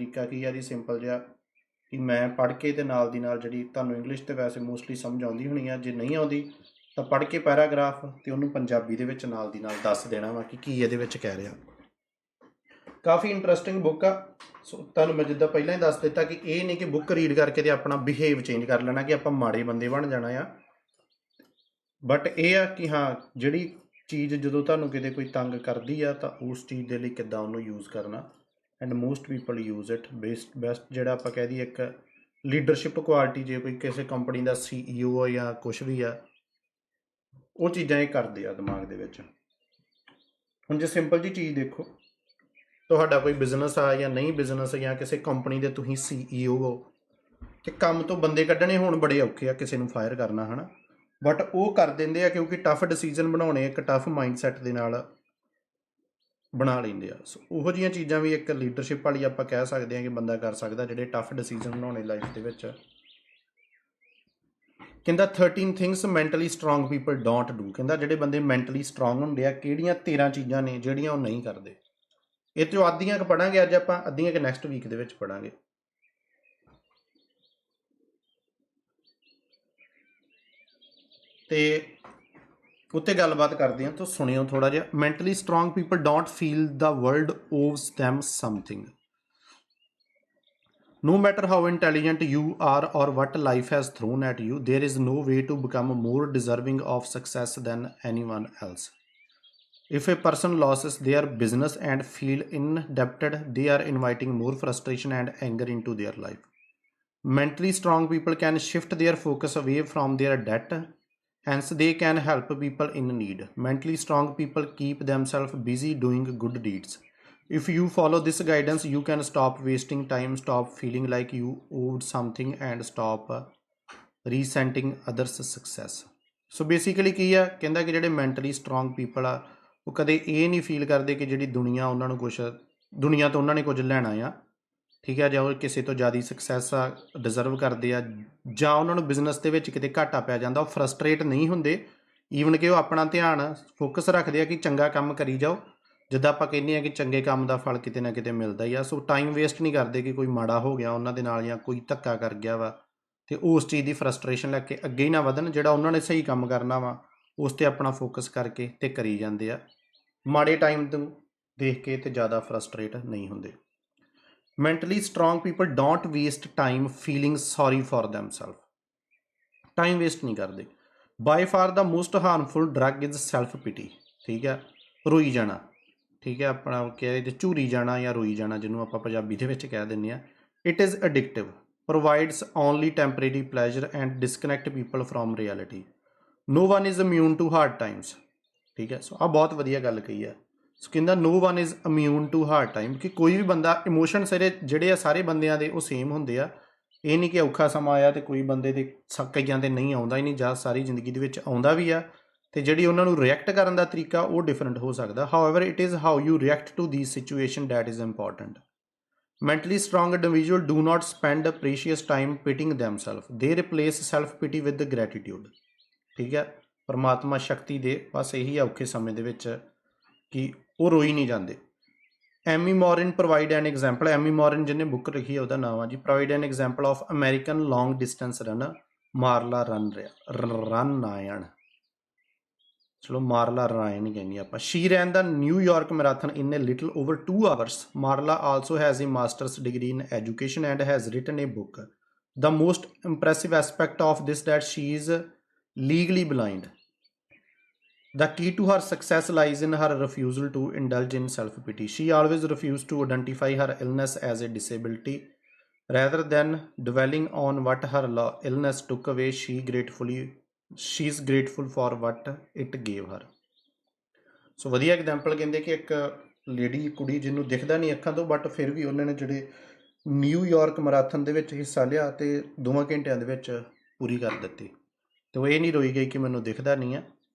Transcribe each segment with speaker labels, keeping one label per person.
Speaker 1: तरीका की है जी सिंपल जिहा कि मैं पढ़ के ते नाल दी नाल जिहड़ी तुहानूं इंग्लिश ते वैसे मोस्टली समझ आउंदी होनी आ, जे नहीं आउंदी ਤਾਂ पढ़ के पैराग्राफ ਤੇ ਉਹਨੂੰ ਪੰਜਾਬੀ ਦੇ ਵਿੱਚ ਨਾਲ ਦੀ ਨਾਲ ਦੱਸ ਦੇਣਾ ਵਾ ਕਿ ਕੀ ਇਹਦੇ ਵਿੱਚ ਕਹਿ ਰਿਹਾ। ਕਾਫੀ ਇੰਟਰਸਟਿੰਗ ਬੁੱਕ ਆ। ਸੋ ਤੁਹਾਨੂੰ ਮੈਂ ਜਿੱਦਾਂ ਪਹਿਲਾਂ ਹੀ ਦੱਸ ਦਿੱਤਾ ਕਿ ਇਹ ਨਹੀਂ ਕਿ ਬੁੱਕ ਰੀਡ ਕਰਕੇ ਤੇ ਆਪਣਾ ਬਿਹੇਵ ਚੇਂਜ ਕਰ ਲੈਣਾ ਕਿ ਆਪਾਂ ਮਾੜੇ ਬੰਦੇ ਬਣ ਜਾਣਾ ਆ, ਬਟ ਇਹ ਆ ਕਿ ਹਾਂ ਜਿਹੜੀ ਚੀਜ਼ ਜਦੋਂ ਤੁਹਾਨੂੰ ਕਿਤੇ ਕੋਈ ਤੰਗ ਕਰਦੀ ਆ ਤਾਂ ਉਸ ਚੀਜ਼ ਦੇ ਲਈ ਕਿੱਦਾਂ ਉਹਨੂੰ ਯੂਜ਼ ਕਰਨਾ। And most people use it best ਜਿਹੜਾ ਆਪਾਂ ਕਹਿ ਦਈਏ ਇੱਕ ਲੀਡਰਸ਼ਿਪ ਕੁਆਲਿਟੀ, ਜੇ ਕੋਈ ਕਿਸੇ ਕੰਪਨੀ ਦਾ CEO ਆ ਜਾਂ ਕੁਛ ਵੀ ਆ, ਉਹ ਚੀਜ਼ਾਂ ਇਹ ਕਰਦੇ ਆ ਦਿਮਾਗ ਦੇ ਵਿੱਚ। ਹੁਣ ਜੇ ਸਿੰਪਲ ਜੀ ਚੀਜ਼ ਦੇਖੋ, ਤੁਹਾਡਾ ਕੋਈ ਬਿਜ਼ਨਸ ਆ ਜਾਂ ਨਹੀਂ ਬਿਜ਼ਨਸ, ਜਾਂ ਕਿਸੇ ਕੰਪਨੀ ਦੇ ਤੁਸੀਂ CEO ਹੋ ਤੇ ਕੰਮ ਤੋਂ ਬੰਦੇ ਕੱਢਣੇ ਹੁਣ ਬੜੇ ਔਖੇ ਆ, ਕਿਸੇ ਨੂੰ ਫਾਇਰ ਕਰਨਾ ਹੈ ਨਾ, ਬਟ ਉਹ ਕਰ ਦਿੰਦੇ ਆ ਕਿਉਂਕਿ ਟਫ ਡਿਸੀਜ਼ਨ ਬਣਾਉਣੇ ਇੱਕ ਟਫ ਮਾਈਂਡਸੈਟ ਦੇ ਨਾਲ ਬਣਾ ਲੈਂਦੇ ਆ। ਸੋ ਉਹੋ ਜਿਹੀਆਂ ਚੀਜ਼ਾਂ ਵੀ ਇੱਕ ਲੀਡਰਸ਼ਿਪ ਵਾਲੀ ਆਪਾਂ ਕਹਿ ਸਕਦੇ ਹਾਂ ਕਿ ਬੰਦਾ ਕਰ ਸਕਦਾ, ਜਿਹੜੇ ਟਫ ਡਿਸੀਜ਼ਨ ਬਣਾਉਣੇ ਲਾਈਫ ਦੇ ਵਿੱਚ। ਕਹਿੰਦਾ 13 things mentally strong people don't do. ਕਹਿੰਦਾ ਜਿਹੜੇ ਬੰਦੇ ਮੈਂਟਲੀ ਸਟਰੋਂਗ ਹੁੰਦੇ ਆ, ਕਿਹੜੀਆਂ 13 ਚੀਜ਼ਾਂ ਨੇ ਜਿਹੜੀਆਂ ਉਹ ਨਹੀਂ ਕਰਦੇ। ਇਹ 'ਚੋਂ ਅੱਧੀਆਂ ਕੁ ਪੜ੍ਹਾਂਗੇ ਅੱਜ ਆਪਾਂ, ਅੱਧੀਆਂ ਕੁ ਨੈਕਸਟ ਵੀਕ ਦੇ ਵਿੱਚ ਪੜ੍ਹਾਂਗੇ। ਤੇ ਉੱਤੇ ਗੱਲਬਾਤ ਕਰਦੇ ਹਾਂ, ਤਾਂ ਸੁਣਿਓ ਥੋੜ੍ਹਾ ਜਿਹਾ। Mentally strong people don't feel the world owes them something. No matter how intelligent you are or what life has thrown at you, there is no way to become more deserving of success than anyone else. If a person loses their business and feel indebted, they are inviting more frustration and anger into their life. Mentally strong people can shift their focus away from their debt, hence they can help people in need. Mentally strong people keep themselves busy doing good deeds. If you follow this guidance, you can stop wasting time, stop feeling like you owed something, and stop resenting others' success. So basically ਕੀ ਆ, ਕਹਿੰਦਾ ਕਿ ਜਿਹੜੇ mentally strong people ਆ ਉਹ ਕਦੇ ਇਹ ਨਹੀਂ ਫੀਲ ਕਰਦੇ ਕਿ ਜਿਹੜੀ ਦੁਨੀਆ ਉਹਨਾਂ ਨੂੰ ਕੁਛ, ਦੁਨੀਆ ਤੋਂ ਉਹਨਾਂ ਨੇ ਕੁਝ ਲੈਣਾ ਆ, ਠੀਕ ਹੈ, ਜਾਂ ਉਹ ਕਿਸੇ ਤੋਂ ਜ਼ਿਆਦਾ ਸਕਸੈਸ ਆ ਡਿਜ਼ਰਵ ਕਰਦੇ ਆ, ਜਾਂ ਉਹਨਾਂ ਨੂੰ ਬਿਜ਼ਨਸ ਦੇ ਵਿੱਚ ਕਿਤੇ ਘਾਟਾ ਪੈ ਜਾਂਦਾ, ਉਹ ਫਰਸਟਰੇਟ ਨਹੀਂ ਹੁੰਦੇ। ਈਵਨ ਕਿ ਉਹ ਆਪਣਾ ਧਿਆਨ ਫੋਕਸ ਰੱਖਦੇ ਆ ਕਿ ਚੰਗਾ ਕੰਮ ਕਰੀ ਜਾਓ। ਜਿੱਦਾਂ ਆਪਾਂ ਕਹਿੰਦੇ ਹਾਂ ਕਿ ਚੰਗੇ ਕੰਮ ਦਾ ਫਲ ਕਿਤੇ ਨਾ ਕਿਤੇ ਮਿਲਦਾ ਹੀ ਆ। ਸੋ ਟਾਈਮ ਵੇਸਟ ਨਹੀਂ ਕਰਦੇ ਕਿ ਕੋਈ ਮਾੜਾ ਹੋ ਗਿਆ ਉਹਨਾਂ ਦੇ ਨਾਲ ਜਾਂ ਕੋਈ ਧੱਕਾ ਕਰ ਗਿਆ ਵਾ ਤੇ ਉਸ ਚੀਜ਼ ਦੀ ਫਰਸਟ੍ਰੇਸ਼ਨ ਲੈ ਕੇ ਅੱਗੇ ਹੀ ਨਾ ਵਧਣ। ਜਿਹੜਾ ਉਹਨਾਂ ਨੇ ਸਹੀ ਕੰਮ ਕਰਨਾ ਵਾ ਉਸ 'ਤੇ ਆਪਣਾ ਫੋਕਸ ਕਰਕੇ ਤੇ ਕਰੀ ਜਾਂਦੇ ਆ। ਮਾੜੇ ਟਾਈਮ ਤੋਂ ਦੇਖ ਕੇ ਤੇ ਜ਼ਿਆਦਾ ਫਰਸਟ੍ਰੇਟ ਨਹੀਂ ਹੁੰਦੇ। Mentally strong people don't waste time feeling sorry for themselves. Time waste ਨਹੀਂ ਕਰਦੇ। By far the most harmful drug is self pity. ਠੀਕ ਹੈ, ਰੋਈ ਜਾਣਾ, ਠੀਕ ਹੈ, ਆਪਣਾ ਕਿਹਾ ਤੇ ਝੂਰੀ ਜਾਣਾ ਜਾਂ ਰੋਈ ਜਾਣਾ, ਜਿਹਨੂੰ ਆਪਾਂ ਪੰਜਾਬੀ ਦੇ ਵਿੱਚ ਕਹਿ ਦਿੰਦੇ ਹਾਂ। It is addictive, provides only temporary pleasure and disconnect people from reality. No one is immune to hard times. ਠੀਕ ਹੈ, ਸੋ ਆਹ ਬਹੁਤ ਵਧੀਆ ਗੱਲ ਕਹੀ ਹੈ। ਸੋ ਕਹਿੰਦਾ no one is immune to hard time, ਕਿ ਕੋਈ ਵੀ ਬੰਦਾ ਇਮੋਸ਼ਨ ਜਿਹੜੇ ਆ ਸਾਰੇ ਬੰਦਿਆਂ ਦੇ ਉਹ ਸੇਮ ਹੁੰਦੇ ਆ। ਇਹ ਨਹੀਂ ਕਿ ਔਖਾ ਸਮਾਂ ਆਇਆ ਤੇ ਕੋਈ ਬੰਦੇ ਦੇ ਕਈਆਂ ਦੇ ਨਹੀਂ ਆਉਂਦਾ ਹੀ ਨਹੀਂ, ਜਾਂ ਸਾਰੀ ਜ਼ਿੰਦਗੀ ਦੇ ਵਿੱਚ ਆਉਂਦਾ ਵੀ ਆ, ਤੇ ਜਿਹੜੀ ਉਹਨਾਂ ਨੂੰ ਰਿਐਕਟ ਕਰਨ ਦਾ ਤਰੀਕਾ ਉਹ ਡਿਫਰੈਂਟ ਹੋ ਸਕਦਾ। However it is how you react to these situation that is important. Mentally strong individual do not spend precious time pitying themselves, they replace self pity with gratitude. ਠੀਕ ਹੈ, ਪਰਮਾਤਮਾ ਸ਼ਕਤੀ ਦੇ, ਬਸ ਇਹੀ ਔਖੇ ਸਮੇਂ ਦੇ ਵਿੱਚ ਕਿ ਉਹ ਰੋਈ ਨਹੀਂ ਜਾਂਦੇ। Amy Morin provide an example. Amy Morin ਜਿਹਨੇ ਬੁੱਕ ਲਿਖੀ ਹੈ ਉਹਦਾ ਨਾਮ ਆ ਜੀ provide an example of American long distance runner Marla Runyan. ਚਲੋ ਮਾਰਲਾ ਰਾਇਨ ਹੀ ਕਹਿੰਦੇ ਆਪਾਂ। She ran the New York marathon in a little over 2 hours। Marla also has a masters degree in education and has written a book. The most impressive aspect of this that she is legally blind. The key to her success lies in her refusal to indulge in self-pity. She always refused to identify her illness as a disability. Rather than dwelling on what her illness took away, she is grateful for what it gave her. ਸੋ ਵਧੀਆ example ਕਹਿੰਦੇ ਕਿ ਇੱਕ lady ਕੁੜੀ ਜਿਹਨੂੰ ਦਿਖਦਾ ਨਹੀਂ ਅੱਖਾਂ ਤੋਂ, ਬਟ ਫਿਰ ਵੀ ਉਹਨਾਂ ਨੇ ਜਿਹੜੇ ਨਿਊਯਾਰਕ ਮੈਰਾਥਨ ਦੇ ਵਿੱਚ ਹਿੱਸਾ ਲਿਆ ਤੇ 2 ਘੰਟਿਆਂ ਦੇ ਵਿੱਚ ਪੂਰੀ ਕਰ ਦਿੱਤੀ। ਤੇ ਉਹ ਇਹ ਨਹੀਂ ਰੋਈ ਗਈ ਕਿ ਮੈਨੂੰ ਦਿਖਦਾ ਨਹੀਂ ਆ,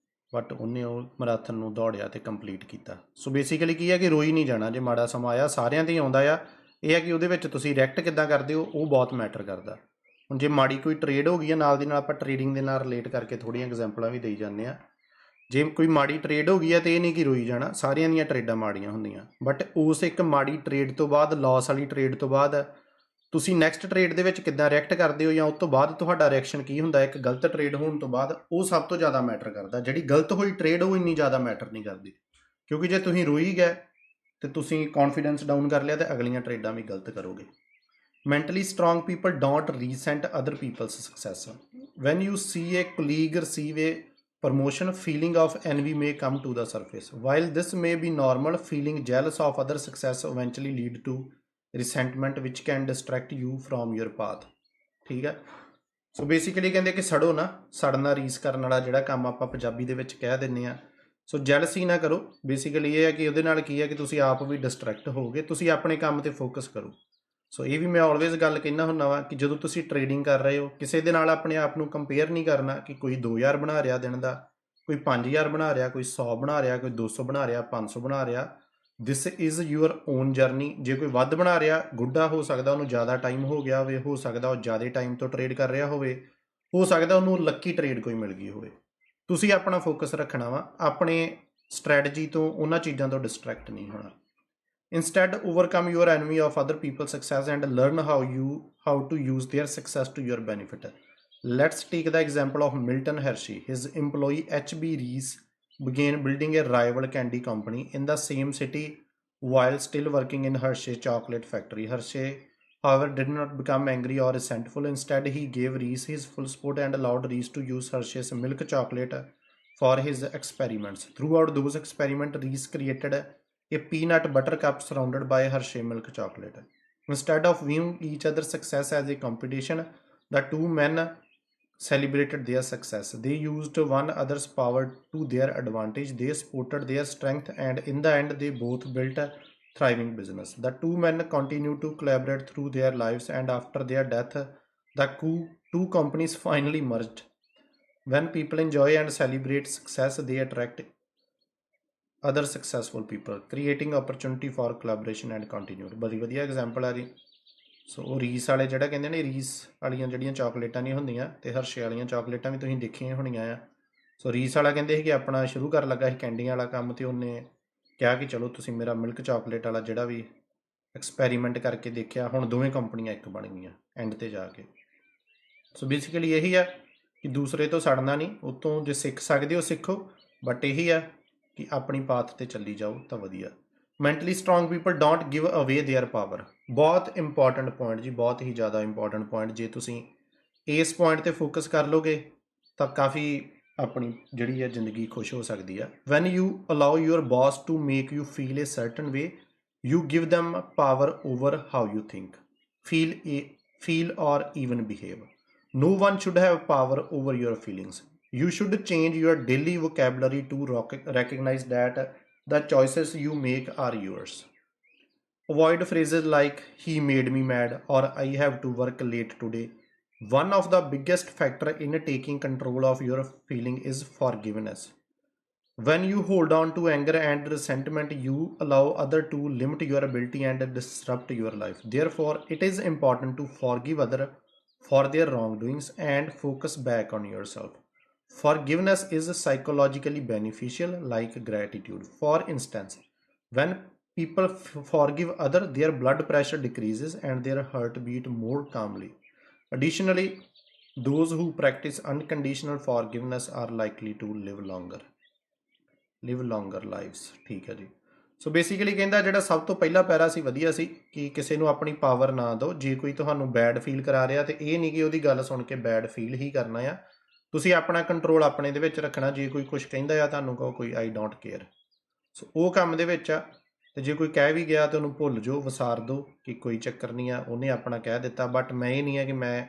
Speaker 1: ਬਟ ਉਹਨੇ ਉਹ ਮੈਰਾਥਨ ਨੂੰ ਦੌੜਿਆ ਤੇ ਕੰਪਲੀਟ ਕੀਤਾ। ਸੋ ਬੇਸਿਕਲੀ ਕੀ ਹੈ ਕਿ ਰੋਈ ਨਹੀਂ ਜਾਣਾ। ਜੇ ਮਾੜਾ ਸਮਾਂ ਆਇਆ, ਸਾਰਿਆਂ 'ਤੇ ਹੀ ਆਉਂਦਾ ਆ, ਇਹ ਹੈ ਕਿ ਉਹਦੇ ਵਿੱਚ ਤੁਸੀਂ ਰਿਐਕਟ ਕਿੱਦਾਂ ਕਰਦੇ ਹੋ ਉਹ ਬਹੁਤ ਮੈਟਰ ਕਰਦਾ। ਹੁਣ ਜੇ ਮਾੜੀ ਕੋਈ ਟਰੇਡ ਹੋ ਗਈ ਹੈ, ਨਾਲ ਦੀ ਨਾਲ ਆਪਾਂ ਟਰੇਡਿੰਗ ਦੇ ਨਾਲ ਰਿਲੇਟ ਕਰਕੇ ਥੋੜ੍ਹੀਆਂ ਐਗਜ਼ਾਮਪਲਾਂ ਵੀ ਦੇਈ ਜਾਂਦੇ ਹਾਂ। ਜੇ ਕੋਈ ਮਾੜੀ ਟ੍ਰੇਡ ਹੋ ਗਈ ਹੈ ਤੇ ਇਹ ਨਹੀਂ ਕਿ ਰੋਈ ਜਾਣਾ, ਸਾਰਿਆਂ ਦੀਆਂ ਟ੍ਰੇਡਾਂ ਮਾੜੀਆਂ ਹੁੰਦੀਆਂ, ਬਟ ਉਸ ਇੱਕ ਮਾੜੀ ਟ੍ਰੇਡ ਤੋਂ ਬਾਅਦ, ਲਾਸ ਵਾਲੀ ਟ੍ਰੇਡ ਤੋਂ ਬਾਅਦ ਤੁਸੀਂ ਨੈਕਸਟ ਟ੍ਰੇਡ ਦੇ ਵਿੱਚ ਕਿੱਦਾਂ ਰਿਐਕਟ ਕਰਦੇ ਹੋ, ਜਾਂ ਉਸ ਤੋਂ ਬਾਅਦ ਤੁਹਾਡਾ ਰਿਐਕਸ਼ਨ ਕੀ ਹੁੰਦਾ ਇੱਕ ਗਲਤ ਟ੍ਰੇਡ ਹੋਣ ਤੋਂ ਬਾਅਦ, ਉਹ ਸਭ ਤੋਂ ਜ਼ਿਆਦਾ ਮੈਟਰ ਕਰਦਾ। ਜਿਹੜੀ ਗਲਤ ਹੋਈ ਟ੍ਰੇਡ ਉਹ ਇੰਨੀ ਜ਼ਿਆਦਾ ਮੈਟਰ ਨਹੀਂ ਕਰਦੀ, ਕਿਉਂਕਿ ਜੇ ਤੁਸੀਂ ਰੋਈ ਗਏ ਤੇ ਤੁਸੀਂ ਕੌਨਫੀਡੈਂਸ ਡਾਊਨ ਕਰ ਲਿਆ ਤੇ ਅਗਲੀਆਂ ਟ੍ਰੇਡਾਂ ਵੀ ਗਲਤ ਕਰੋਗੇ। Mentally strong people don't resent other people's success. When you see a colleague receive a promotion, feeling of envy may come to the surface. While this may be normal, feeling jealous of other success eventually lead to resentment which can distract you from your path। ਠੀਕ ਹੈ, so basically ਕਹਿੰਦੇ ਕਿ ਸੜੋ ਨਾ, ਸੜਨਾ ਰੀਸ ਕਰਨ ਵਾਲਾ ਜਿਹੜਾ ਕੰਮ ਆਪਾਂ ਪੰਜਾਬੀ ਦੇ ਵਿੱਚ ਕਹਿ ਦਿੰਦੇ ਆ। ਸੋ ਜੈਲਸੀ ਨਾ ਕਰੋ, ਬੇਸਿਕਲੀ ਇਹ ਹੈ ਕਿ ਉਹਦੇ ਨਾਲ ਕੀ ਹੈ ਕਿ ਤੁਸੀਂ ਆਪ ਵੀ ਡਿਸਟਰੈਕਟ ਹੋਗੇ, ਤੁਸੀਂ ਆਪਣੇ ਕੰਮ ਤੇ ਫੋਕਸ ਕਰੋ। ਸੋ ਇਹ ਵੀ ਮੈਂ ਆਲਵੇਜ਼ ਗੱਲ ਕਹਿੰਦਾ ਹੁੰਦਾ ਵਾ ਕਿ ਜਦੋਂ ਤੁਸੀਂ ਟ੍ਰੇਡਿੰਗ ਕਰ ਰਹੇ ਹੋ, ਕਿਸੇ ਦੇ ਨਾਲ ਆਪਣੇ ਆਪ ਨੂੰ ਕੰਪੇਅਰ ਨਹੀਂ ਕਰਨਾ ਕਿ ਕੋਈ 2000 ਬਣਾ ਰਿਹਾ ਦਿਨ ਦਾ, ਕੋਈ 5000 ਬਣਾ ਰਿਹਾ, ਕੋਈ 100 ਬਣਾ ਰਿਹਾ, ਕੋਈ 200 ਬਣਾ ਰਿਹਾ, 500 ਬਣਾ ਰਿਹਾ। This is your own journey. ਜੇ ਕੋਈ ਵੱਧ ਬਣਾ ਰਿਹਾ, ਗੁੱਡਾ, ਹੋ ਸਕਦਾ ਉਹਨੂੰ ਜ਼ਿਆਦਾ ਟਾਈਮ ਹੋ ਗਿਆ ਹੋਵੇ, ਹੋ ਸਕਦਾ ਉਹ ਜ਼ਿਆਦਾ ਟਾਈਮ ਤੋਂ ਟ੍ਰੇਡ ਕਰ ਰਿਹਾ ਹੋਵੇ, ਹੋ ਸਕਦਾ ਉਹਨੂੰ ਲੱਕੀ ਟ੍ਰੇਡ ਕੋਈ ਮਿਲ ਗਈ ਹੋਵੇ। ਤੁਸੀਂ ਆਪਣਾ ਫੋਕਸ ਰੱਖਣਾ ਵਾ, ਆਪਣੇ ਸਟ੍ਰੈਟਜੀ ਤੋਂ, ਉਹਨਾਂ ਚੀਜ਼ਾਂ ਤੋਂ ਡਿਸਟਰੈਕਟ ਨਹੀਂ ਹੋਣਾ। Instead, overcome your envy of other people's success and learn how to use their success to your benefit. Let's take the example of Milton Hershey. His employee H.B. Reese began building a rival candy company in the same city while still working in Hershey chocolate factory. Hershey, however, did not become angry or resentful. Instead, he gave Reese his full support and allowed Reese to use Hershey's milk chocolate for his experiments. Throughout those experiments, Reese created a peanut butter cup surrounded by Hershey milk chocolate. Instead of viewing each other's success as a competition, the two men celebrated their success. They used one another's power to their advantage. They supported their strength, and in the end, they both built a thriving business. The two men continued to collaborate through their lives, and after their death, the two companies finally merged. When people enjoy and celebrate success, they attract other successful people, creating opportunity for collaboration and continued। ਬੜੀ ਵਧੀਆ example ਆ ਜੀ। ਸੋ ਉਹ ਰੀਸ ਵਾਲੇ ਜਿਹੜਾ ਕਹਿੰਦੇ ਨੇ, ਰੀਸ ਵਾਲੀਆਂ ਜਿਹੜੀਆਂ ਚਾਕਲੇਟਾਂ ਨਹੀਂ ਹੁੰਦੀਆਂ, ਤੇ ਹਰਸ਼ੇ ਵਾਲੀਆਂ ਚਾਕਲੇਟਾਂ ਵੀ ਤੁਸੀਂ ਦੇਖੀਆਂ ਹੋਣੀਆਂ ਆ। ਸੋ ਰੀਸ ਵਾਲਾ ਕਹਿੰਦੇ ਸੀ ਕਿ ਆਪਣਾ ਸ਼ੁਰੂ ਕਰਨ ਲੱਗਾ ਸੀ ਕੈਂਡੀਆਂ ਵਾਲਾ ਕੰਮ, ਤੇ ਉਹਨੇ ਕਿਹਾ ਕਿ ਚਲੋ ਤੁਸੀਂ ਮੇਰਾ ਮਿਲਕ ਚਾਕਲੇਟ ਵਾਲਾ ਜਿਹੜਾ ਵੀ ਐਕਸਪੈਰੀਮੈਂਟ ਕਰਕੇ ਦੇਖਿਆ, ਹੁਣ ਦੋਵੇਂ ਕੰਪਨੀਆਂ ਇੱਕ ਬਣ ਗਈਆਂ ਐਂਡ ਤੇ ਜਾ ਕੇ। ਸੋ ਬੇਸਿਕਲੀ ਇਹੀ ਆ ਕਿ ਦੂਸਰੇ ਤੋਂ ਸੜਨਾ ਨਹੀਂ, ਉਤੋਂ ਜੇ ਸਿੱਖ ਸਕਦੇ ਹੋ ਸਿੱਖੋ, ਬਟ ਇਹੀ ਆ ਕਿ ਆਪਣੀ ਪਾਥ ਤੇ ਚੱਲੀ ਜਾਓ ਤਾਂ ਵਧੀਆ। Mentally strong people don't give ਅਵੇ ਦੇਅਰ ਪਾਵਰ। ਬਹੁਤ ਇੰਪੋਰਟੈਂਟ ਪੁਆਇੰਟ ਜੀ, ਬਹੁਤ ਹੀ ਜ਼ਿਆਦਾ ਇੰਪੋਰਟੈਂਟ ਪੁਆਇੰਟ। ਜੇ ਤੁਸੀਂ ਇਸ ਪੁਆਇੰਟ ਤੇ ਫੋਕਸ ਕਰ ਲੋਗੇ ਤਾਂ ਕਾਫੀ ਆਪਣੀ ਜਿਹੜੀ ਹੈ ਜ਼ਿੰਦਗੀ ਖੁਸ਼ ਹੋ ਸਕਦੀ ਆ। When you allow your boss to make you feel a certain way, you give them power over how you think, feel or even behave. No one should have power over your feelings. You should change your daily vocabulary to recognize that the choices you make are yours. Avoid phrases like "he made me mad" or "I have to work late today." One of the biggest factor in taking control of your feeling is forgiveness. When you hold on to anger and resentment, you allow others to limit your ability and disrupt your life. Therefore, it is important to forgive others for their wrongdoings and focus back on yourself. Forgiveness is psychologically beneficial, like gratitude. For instance, when people forgive others, their blood pressure decreases and their heart beat more calmly. Additionally, those who practice unconditional forgiveness are likely to live longer lives। ਠੀਕ ਹੈ ਜੀ। So basically ਕਹਿੰਦਾ ਜਿਹੜਾ ਸਭ ਤੋਂ ਪਹਿਲਾ ਪੈਰਾ ਸੀ ਵਧੀਆ ਸੀ ਕਿ ਕਿਸੇ ਨੂੰ ਆਪਣੀ ਪਾਵਰ ਨਾ ਦਿਓ। ਜੇ ਕੋਈ ਤੁਹਾਨੂੰ ਬੈਡ ਫੀਲ ਕਰਾ ਰਿਹਾ ਤੇ ਇਹ ਨਹੀਂ ਕਿ ਉਹਦੀ ਗੱਲ ਸੁਣ ਕੇ ਬੈਡ ਫੀਲ ਹੀ ਕਰਨਾ ਆ, ਤੁਸੀਂ ਆਪਣਾ ਕੰਟਰੋਲ ਆਪਣੇ ਦੇ ਵਿੱਚ ਰੱਖਣਾ। ਜੇ ਕੋਈ ਕੁਝ ਕਹਿੰਦਾ ਆ ਤੁਹਾਨੂੰ ਕਹੋ ਕੋਈ ਆਈ ਡੋਂਟ ਕੇਅਰ। ਸੋ ਉਹ ਕੰਮ ਦੇ ਵਿੱਚ ਆ। ਤੇ ਜੇ ਕੋਈ ਕਹਿ ਵੀ ਗਿਆ ਤਾਂ ਉਹਨੂੰ ਭੁੱਲ ਜਾਓ, ਵਸਾਰ ਦਿਓ ਕਿ ਕੋਈ ਚੱਕਰ ਨਹੀਂ ਆ, ਉਹਨੇ ਆਪਣਾ ਕਹਿ ਦਿੱਤਾ। ਬਟ ਮੈਂ ਇਹ ਨਹੀਂ ਹੈ ਕਿ ਮੈਂ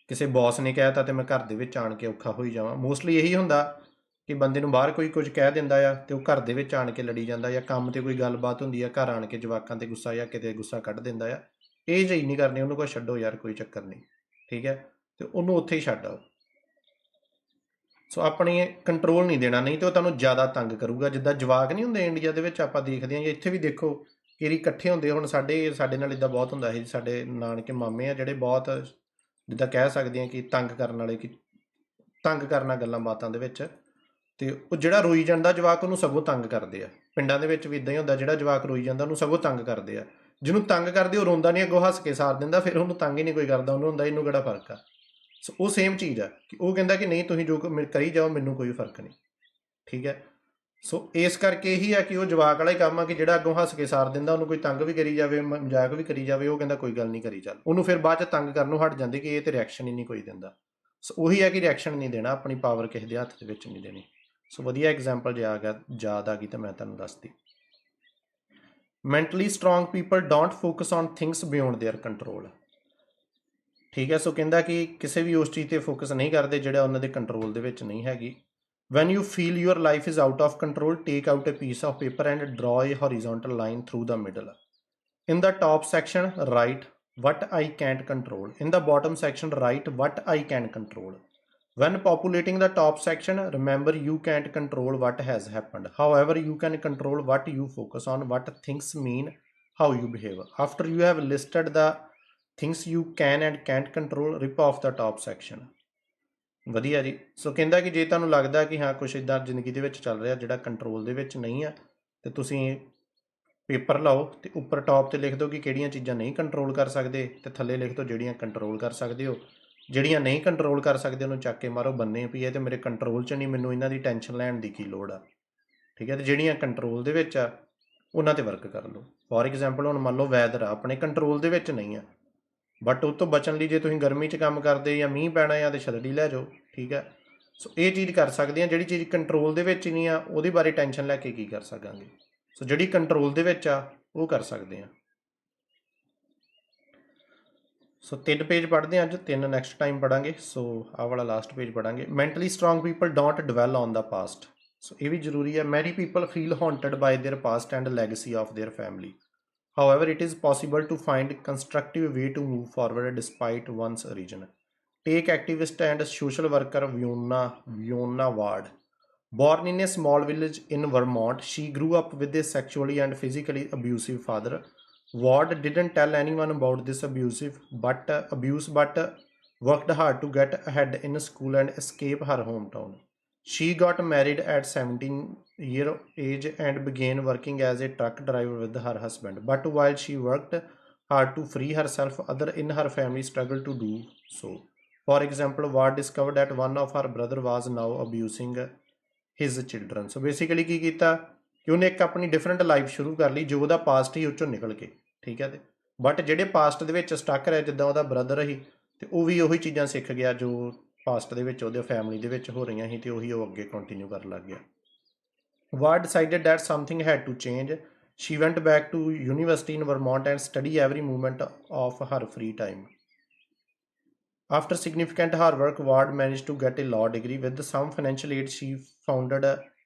Speaker 1: ਕਿਸੇ ਬੌਸ ਨੇ ਕਹਿ ਤਾ ਤੇ ਮੈਂ ਘਰ ਦੇ ਵਿੱਚ ਆਣ ਕੇ ਔਖਾ ਹੋਈ ਜਾਵਾਂ। ਮੋਸਟਲੀ ਇਹੀ ਹੁੰਦਾ ਕਿ ਬੰਦੇ ਨੂੰ ਬਾਹਰ ਕੋਈ ਕੁਝ ਕਹਿ ਦਿੰਦਾ ਆ ਤੇ ਉਹ ਘਰ ਦੇ ਵਿੱਚ ਆਣ ਕੇ ਲੜੀ ਜਾਂਦਾ, ਜਾਂ ਕੰਮ ਤੇ ਕੋਈ ਗੱਲਬਾਤ ਹੁੰਦੀ ਆ, ਘਰ ਆਣ ਕੇ ਜਵਾਕਾਂ ਤੇ ਗੁੱਸਾ ਜਾਂ ਕਿਤੇ ਗੁੱਸਾ ਕੱਢ ਦਿੰਦਾ ਆ। ਇਹ ਜਿਹੀ ਨਹੀਂ ਕਰਨੀ, ਉਹਨੂੰ ਕੋਈ ਛੱਡੋ ਯਾਰ, ਕੋਈ ਚੱਕਰ ਨਹੀਂ, ਠੀਕ ਹੈ, ਤੇ ਉਹਨੂੰ ਉੱਥੇ ਹੀ ਛੱਡ ਆਓ। ਸੋ ਆਪਣੀ ਕੰਟਰੋਲ ਨਹੀਂ ਦੇਣਾ, ਨਹੀਂ ਤੇ ਉਹ ਤੁਹਾਨੂੰ ਜ਼ਿਆਦਾ ਤੰਗ ਕਰੂਗਾ। ਜਿੱਦਾਂ ਜਵਾਕ ਨਹੀਂ ਹੁੰਦੇ ਇੰਡੀਆ ਦੇ ਵਿੱਚ, ਆਪਾਂ ਦੇਖਦੇ ਹਾਂ ਜਾਂ ਇੱਥੇ ਵੀ ਦੇਖੋ ਕਿਹੜੀ ਇਕੱਠੇ ਹੁੰਦੇ। ਹੁਣ ਸਾਡੇ ਨਾਲ ਇੱਦਾਂ ਬਹੁਤ ਹੁੰਦਾ ਸੀ। ਸਾਡੇ ਨਾਨਕੇ ਮਾਮੇ ਆ ਜਿਹੜੇ ਬਹੁਤ ਜਿੱਦਾਂ ਕਹਿ ਸਕਦੇ ਹਾਂ ਕਿ ਤੰਗ ਕਰਨ ਵਾਲੇ, ਕਿ ਤੰਗ ਕਰਨਾ ਗੱਲਾਂ ਬਾਤਾਂ ਦੇ ਵਿੱਚ। ਤੇ ਉਹ ਜਿਹੜਾ ਰੋਈ ਜਾਂਦਾ ਜਵਾਕ ਉਹਨੂੰ ਸਗੋਂ ਤੰਗ ਕਰਦੇ ਆ। ਪਿੰਡਾਂ ਦੇ ਵਿੱਚ ਵੀ ਇਦਾਂ ਹੀ ਹੁੰਦਾ, ਜਿਹੜਾ ਜਵਾਕ ਰੋਈ ਜਾਂਦਾ ਉਹਨੂੰ ਸਗੋਂ ਤੰਗ ਕਰਦੇ ਆ। ਜਿਹਨੂੰ ਤੰਗ ਕਰਦੇ ਉਹ ਰੋਂਦਾ ਨਹੀਂ, ਅੱਗੋਂ ਹੱਸ ਕੇ ਸਾਰ ਦਿੰਦਾ, ਫਿਰ ਉਹਨੂੰ ਤੰਗ ਹੀ ਨਹੀਂ ਕੋਈ ਕਰਦਾ, ਉਹਨੂੰ ਹੁੰਦਾ ਇਹਨੂੰ ਕਿਹੜਾ ਫਰਕ ਆ। ਸੋ ਉਹ ਸੇਮ ਚੀਜ਼ ਆ ਕਿ ਉਹ ਕਹਿੰਦਾ ਕਿ ਨਹੀਂ ਤੁਸੀਂ ਜੋ ਕਰੀ ਜਾਓ, ਮੈਨੂੰ ਕੋਈ ਫਰਕ ਨਹੀਂ। ਠੀਕ ਹੈ। ਸੋ ਇਸ ਕਰਕੇ ਇਹੀ ਆ ਕਿ ਉਹ ਜਵਾਕ ਵਾਲਾ ਹੀ ਕੰਮ ਆ ਕਿ ਜਿਹੜਾ ਅੱਗੋਂ ਹੱਸ ਕੇ ਸਾਰ ਦਿੰਦਾ, ਉਹਨੂੰ ਕੋਈ ਤੰਗ ਵੀ ਕਰੀ ਜਾਵੇ, ਮਜ਼ਾਕ ਵੀ ਕਰੀ ਜਾਵੇ, ਉਹ ਕਹਿੰਦਾ ਕੋਈ ਗੱਲ ਨਹੀਂ ਕਰੀ ਚੱਲ, ਉਹਨੂੰ ਫਿਰ ਬਾਅਦ 'ਚ ਤੰਗ ਕਰਨੋਂ ਹਟ ਜਾਂਦੇ ਕਿ ਇਹ ਤੇ ਰਿਐਕਸ਼ਨ ਹੀ ਨਹੀਂ ਕੋਈ ਦਿੰਦਾ। ਸੋ ਉਹੀ ਹੈ ਕਿ ਰਿਐਕਸ਼ਨ ਨਹੀਂ ਦੇਣਾ, ਆਪਣੀ ਪਾਵਰ ਕਿਸੇ ਦੇ ਹੱਥ ਦੇ ਵਿੱਚ ਨਹੀਂ ਦੇਣੀ। ਸੋ ਵਧੀਆ ਐਗਜ਼ਾਮਪਲ ਯਾਦ ਆ ਗਈ ਤਾਂ ਮੈਂ ਤੁਹਾਨੂੰ ਦੱਸਦੀ। Mentally strong people don't focus on things beyond there control. ਠੀਕ ਹੈ। ਸੋ ਕਹਿੰਦਾ ਕਿ ਕਿਸੇ ਵੀ ਉਸ ਚੀਜ਼ 'ਤੇ ਫੋਕਸ ਨਹੀਂ ਕਰਦੇ ਜਿਹੜਾ ਉਹਨਾਂ ਦੇ ਕੰਟਰੋਲ ਦੇ ਵਿੱਚ ਨਹੀਂ ਹੈਗੀ। When you feel your life is out of control, take out a piece of paper and draw a horizontal line through the middle. In the top section, write what I can't control. In the bottom section, write what I can control. When populating the top section, remember you can't control what has happened. However, you can control what you focus on, what things mean, how you behave. After you have listed the things you can and can't control, rip off the top section. ਵਧੀਆ ਜੀ। ਸੋ ਕਹਿੰਦਾ ਕਿ ਜੇ ਤੁਹਾਨੂੰ ਲੱਗਦਾ ਕਿ ਹਾਂ ਕੁਛ ਇੱਦਾਂ ਜ਼ਿੰਦਗੀ ਦੇ ਵਿੱਚ ਚੱਲ ਰਿਹਾ ਜਿਹੜਾ ਕੰਟਰੋਲ ਦੇ ਵਿੱਚ ਨਹੀਂ ਆ, ਤੇ ਤੁਸੀਂ ਪੇਪਰ ਲਾਓ ਤੇ ਉੱਪਰ ਟੌਪ 'ਤੇ ਲਿਖ ਦਿਓ ਕਿ ਕਿਹੜੀਆਂ ਚੀਜ਼ਾਂ ਨਹੀਂ ਕੰਟਰੋਲ ਕਰ ਸਕਦੇ, ਤੇ ਥੱਲੇ ਲਿਖ ਦਿਓ ਜਿਹੜੀਆਂ ਕੰਟਰੋਲ ਕਰ ਸਕਦੇ ਹੋ। ਜਿਹੜੀਆਂ ਨਹੀਂ ਕੰਟਰੋਲ ਕਰ ਸਕਦੇ ਉਹਨੂੰ ਚੱਕ ਕੇ ਮਾਰੋ ਬੰਨੇ ਵੀ ਇਹ ਤੇ ਮੇਰੇ ਕੰਟਰੋਲ 'ਚ ਨਹੀਂ, ਮੈਨੂੰ ਇਹਨਾਂ ਦੀ ਟੈਨਸ਼ਨ ਲੈਣ ਦੀ ਕੀ ਲੋੜ ਆ। ਠੀਕ ਹੈ। ਤੇ ਜਿਹੜੀਆਂ ਕੰਟਰੋਲ ਦੇ ਵਿੱਚ ਆ ਉਹਨਾਂ 'ਤੇ ਵਰਕ ਕਰ ਲਓ। ਫੋਰ ਐਗਜ਼ਾਮਪਲ ਹੁਣ ਮੰਨ ਲਓ ਵੈਦਰ ਆ ਆਪਣੇ ਕੰਟਰੋਲ ਦੇ ਵਿੱਚ ਨਹੀਂ ਆ, ਬਟ ਉਹ ਤੋਂ ਬਚਣ ਲਈ ਜੇ ਤੁਸੀਂ ਗਰਮੀ 'ਚ ਕੰਮ ਕਰਦੇ ਜਾਂ ਮੀਂਹ ਪੈਣਾ ਜਾਂ ਤਾਂ ਛਤਰੀ ਲੈ ਜਾਓ। ਠੀਕ ਹੈ। ਸੋ ਇਹ ਚੀਜ਼ ਕਰ ਸਕਦੇ ਹਾਂ। ਜਿਹੜੀ ਚੀਜ਼ ਕੰਟਰੋਲ ਦੇ ਵਿੱਚ ਹੀ ਨਹੀਂ ਆ ਉਹਦੇ ਬਾਰੇ ਟੈਨਸ਼ਨ ਲੈ ਕੇ ਕੀ ਕਰ ਸਕਾਂਗੇ। ਸੋ ਜਿਹੜੀ ਕੰਟਰੋਲ ਦੇ ਵਿੱਚ ਆ ਉਹ ਕਰ ਸਕਦੇ ਹਾਂ। ਸੋ 3 ਪੇਜ ਪੜ੍ਹਦੇ ਹਾਂ ਅੱਜ, 3 ਨੈਕਸਟ ਟਾਈਮ ਪੜ੍ਹਾਂਗੇ। ਸੋ ਆਹ ਵਾਲਾ ਲਾਸਟ ਪੇਜ ਪੜ੍ਹਾਂਗੇ। Mentally strong people don't dwell on the past. So ਇਹ ਵੀ ਜ਼ਰੂਰੀ ਹੈ। Many people feel haunted by their past and legacy of their family. However, it is possible to find constructive way to move forward despite one's origin. Take activist and social worker Fiona Ward. Born in a small village in Vermont, she grew up with a sexually and physically abusive father. Ward didn't tell anyone about this abuse, but worked hard to get ahead in school and escape her hometown. She got married at 17-year age and began working as a truck driver with her husband. But while she worked hard to free herself, others in her family struggled to do so. For example, Ward discovered that one of her brother was now abusing his children. So basically ਕੀ ਕੀਤਾ ਕਿ ਉਹਨੇ ਇੱਕ ਆਪਣੀ different life ਸ਼ੁਰੂ ਕਰ ਲਈ ਜੋ ਉਹਦਾ ਪਾਸਟ ਹੀ ਉਹ ਚੋਂ ਨਿਕਲ ਕੇ। ਠੀਕ ਹੈ। ਤੇ ਬਟ ਜਿਹੜੇ ਪਾਸਟ ਦੇ ਵਿੱਚ ਸਟਕ ਰਿਹਾ, ਜਿੱਦਾਂ ਉਹਦਾ ਬ੍ਰਦਰ ਸੀ, ਤੇ ਉਹ ਵੀ ਉਹੀ ਚੀਜ਼ਾਂ ਸਿੱਖ ਗਿਆ ਜੋ ਪਾਸਟ ਦੇ ਵਿੱਚ ਉਹਦੇ ਫੈਮਿਲੀ ਦੇ ਵਿੱਚ ਹੋ ਰਹੀਆਂ ਸੀ, ਤੇ ਉਹੀ ਉਹ ਅੱਗੇ ਕੰਟੀਨਿਊ ਕਰਨ ਲੱਗ ਗਿਆ। Ward decided that something had to change. She went back to university in Vermont and studied every moment of her free time. After significant hard work, Ward managed to get a law degree. With some financial aid, she founded